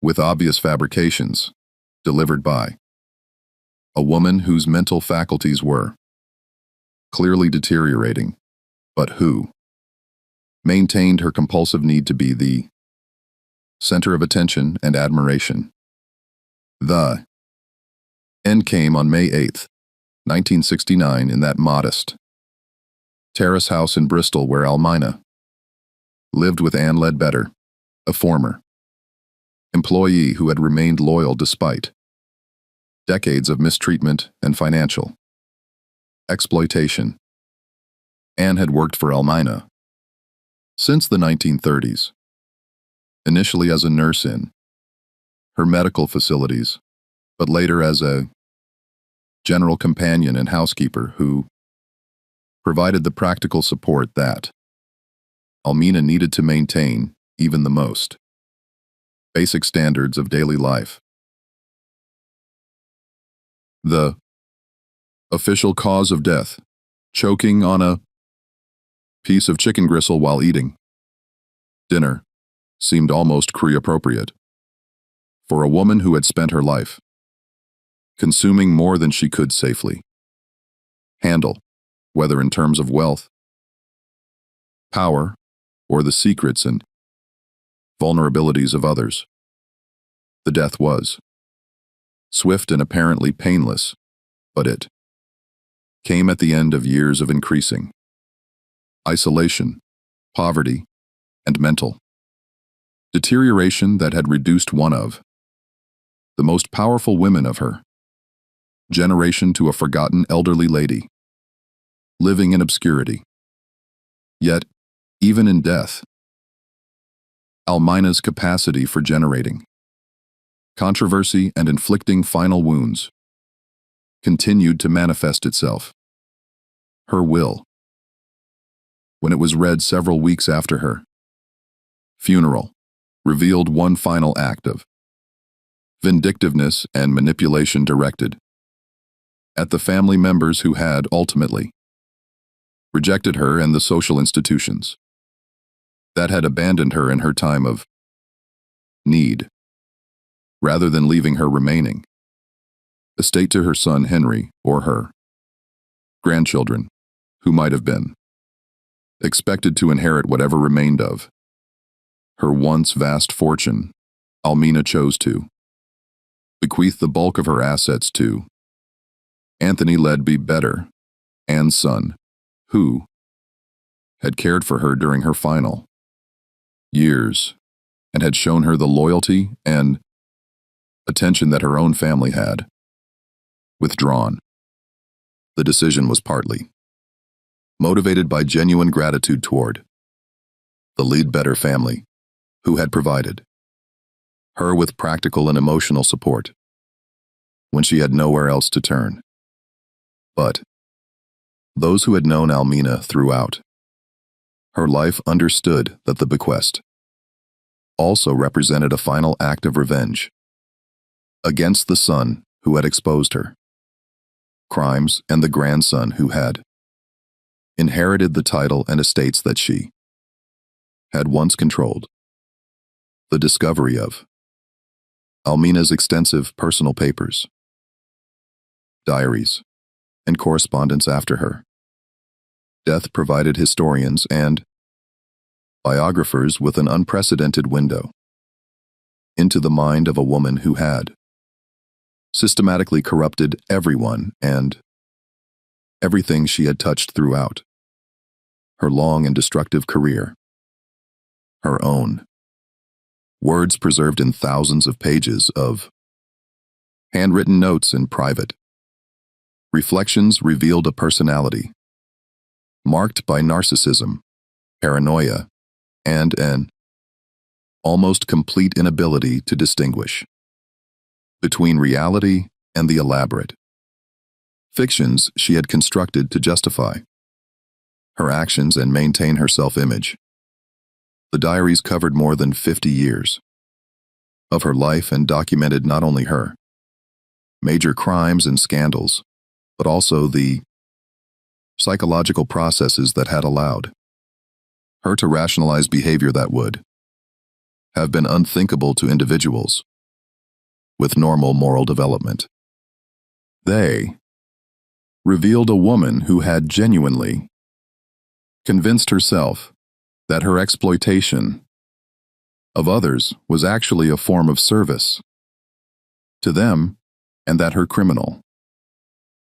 with obvious fabrications delivered by a woman whose mental faculties were clearly deteriorating, but who maintained her compulsive need to be the center of attention and admiration. The end came on May 8, 1969, in that modest terrace house in Bristol where Almina lived with Anne Ledbetter, a former employee who had remained loyal despite decades of mistreatment and financial exploitation. Anne had worked for Almina since the 1930s, initially as a nurse in her medical facilities, but later as a general companion and housekeeper who provided the practical support that Almina needed to maintain even the most basic standards of daily life. The official cause of death choking on a piece of chicken gristle while eating. Dinner seemed almost Cree-appropriate for a woman who had spent her life consuming more than she could safely handle, whether in terms of wealth, power, or the secrets and vulnerabilities of others. The death was swift and apparently painless, but it came at the end of years of increasing isolation, poverty, and mental deterioration that had reduced one of the most powerful women of her generation to a forgotten elderly lady, living in obscurity. Yet, even in death, Almina's capacity for generating controversy and inflicting final wounds continued to manifest itself. Her will, when it was read several weeks after her funeral, revealed one final act of vindictiveness and manipulation directed at the family members who had ultimately rejected her and the social institutions that had abandoned her in her time of need, rather than leaving her remaining estate to her son Henry or her grandchildren, who might have been expected to inherit whatever remained of her once vast fortune. Almina chose to bequeath the bulk of her assets to Anthony Ledby Better, Anne's son, who had cared for her during her final years and had shown her the loyalty and attention that her own family had withdrawn. The decision was partly motivated by genuine gratitude toward the Leadbetter family, who had provided her with practical and emotional support when she had nowhere else to turn. But those who had known Almina throughout her life understood that the bequest also represented a final act of revenge against the son who had exposed her crimes and the grandson who had inherited the title and estates that she had once controlled. The discovery of Almina's extensive personal papers, diaries, and correspondence after her death provided historians and biographers with an unprecedented window into the mind of a woman who had systematically corrupted everyone and everything she had touched throughout her long and destructive career. Her own words preserved in thousands of pages of handwritten notes in private reflections revealed a personality marked by narcissism, paranoia, and an almost complete inability to distinguish between reality and the elaborate fictions she had constructed to justify her actions and maintain her self-image. The diaries covered more than 50 years of her life and documented not only her major crimes and scandals, but also the psychological processes that had allowed her to rationalize behavior that would have been unthinkable to individuals with normal moral development. They revealed a woman who had genuinely convinced herself that her exploitation of others was actually a form of service to them and that her criminal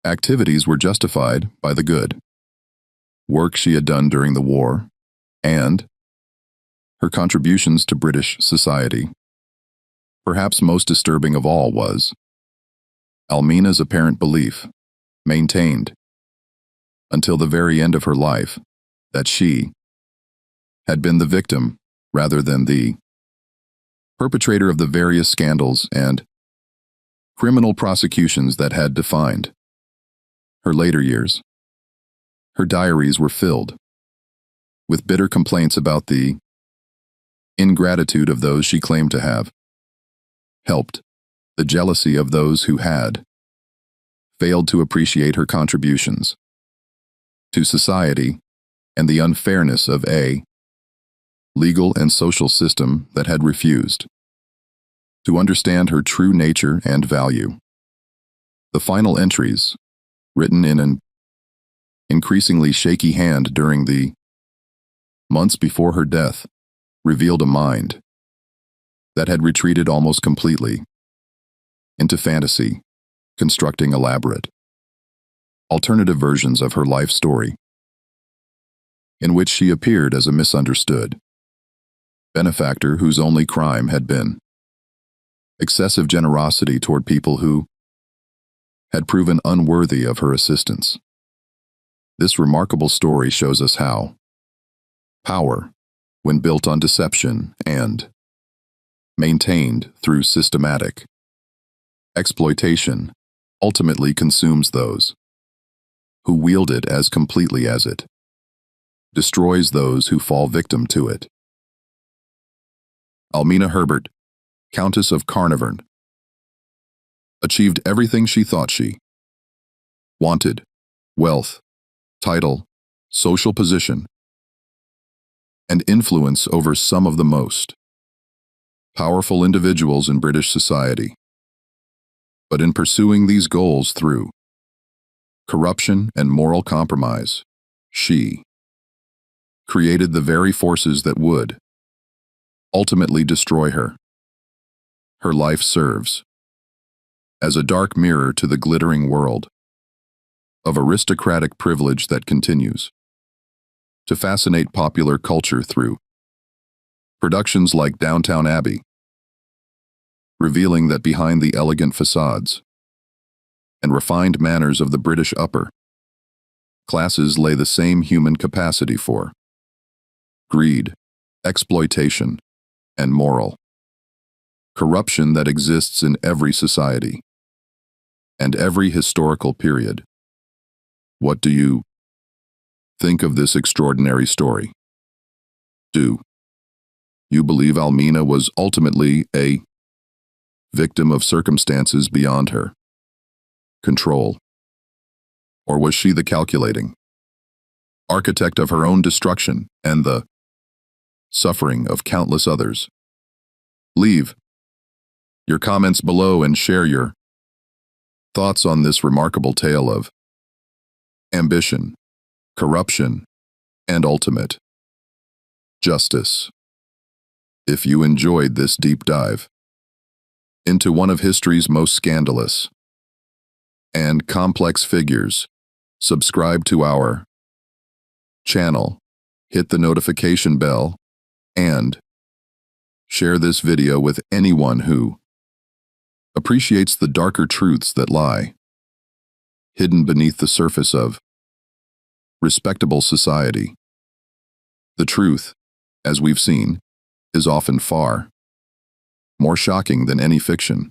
activities were justified by the good work she had done during the war and her contributions to British society. Perhaps most disturbing of all was Almina's apparent belief, maintained until the very end of her life, that she had been the victim rather than the perpetrator of the various scandals and criminal prosecutions that had defined her later years. Her diaries were filled with bitter complaints about the ingratitude of those she claimed to have helped, the jealousy of those who had failed to appreciate her contributions, to society and the unfairness of a legal and social system that had refused to understand her true nature and value. The final entries, written in an increasingly shaky hand during the months before her death, revealed a mind that had retreated almost completely into fantasy, constructing elaborate, alternative versions of her life story, in which she appeared as a misunderstood benefactor whose only crime had been excessive generosity toward people who had proven unworthy of her assistance. This remarkable story shows us how power, when built on deception and maintained through systematic exploitation, ultimately consumes those who wield it as completely as it destroys those who fall victim to it. Almina Herbert, Countess of Carnarvon, achieved everything she thought she wanted: wealth, title, social position, and influence over some of the most powerful individuals in British society. But in pursuing these goals through corruption and moral compromise, she created the very forces that would ultimately destroy her. Her life serves as a dark mirror to the glittering world of aristocratic privilege that continues to fascinate popular culture through productions like Downton Abbey, revealing that behind the elegant facades and refined manners of the British upper classes lay the same human capacity for greed, exploitation, and moral corruption that exists in every society and every historical period. What do you think of this extraordinary story? Do you believe Almina was ultimately a victim of circumstances beyond her control? Or was she the calculating architect of her own destruction and the suffering of countless others? Leave your comments below and share your thoughts on this remarkable tale of ambition, corruption, and ultimate justice. If you enjoyed this deep dive into one of history's most scandalous and complex figures, subscribe to our channel, hit the notification bell, and share this video with anyone who appreciates the darker truths that lie hidden beneath the surface of respectable society. The truth, as we've seen, is often far more shocking than any fiction.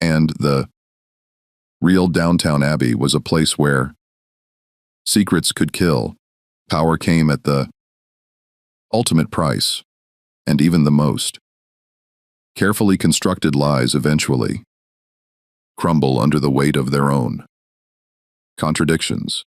And the real Downton Abbey was a place where secrets could kill, power came at the ultimate price, and even the most carefully constructed lies eventually crumble under the weight of their own contradictions.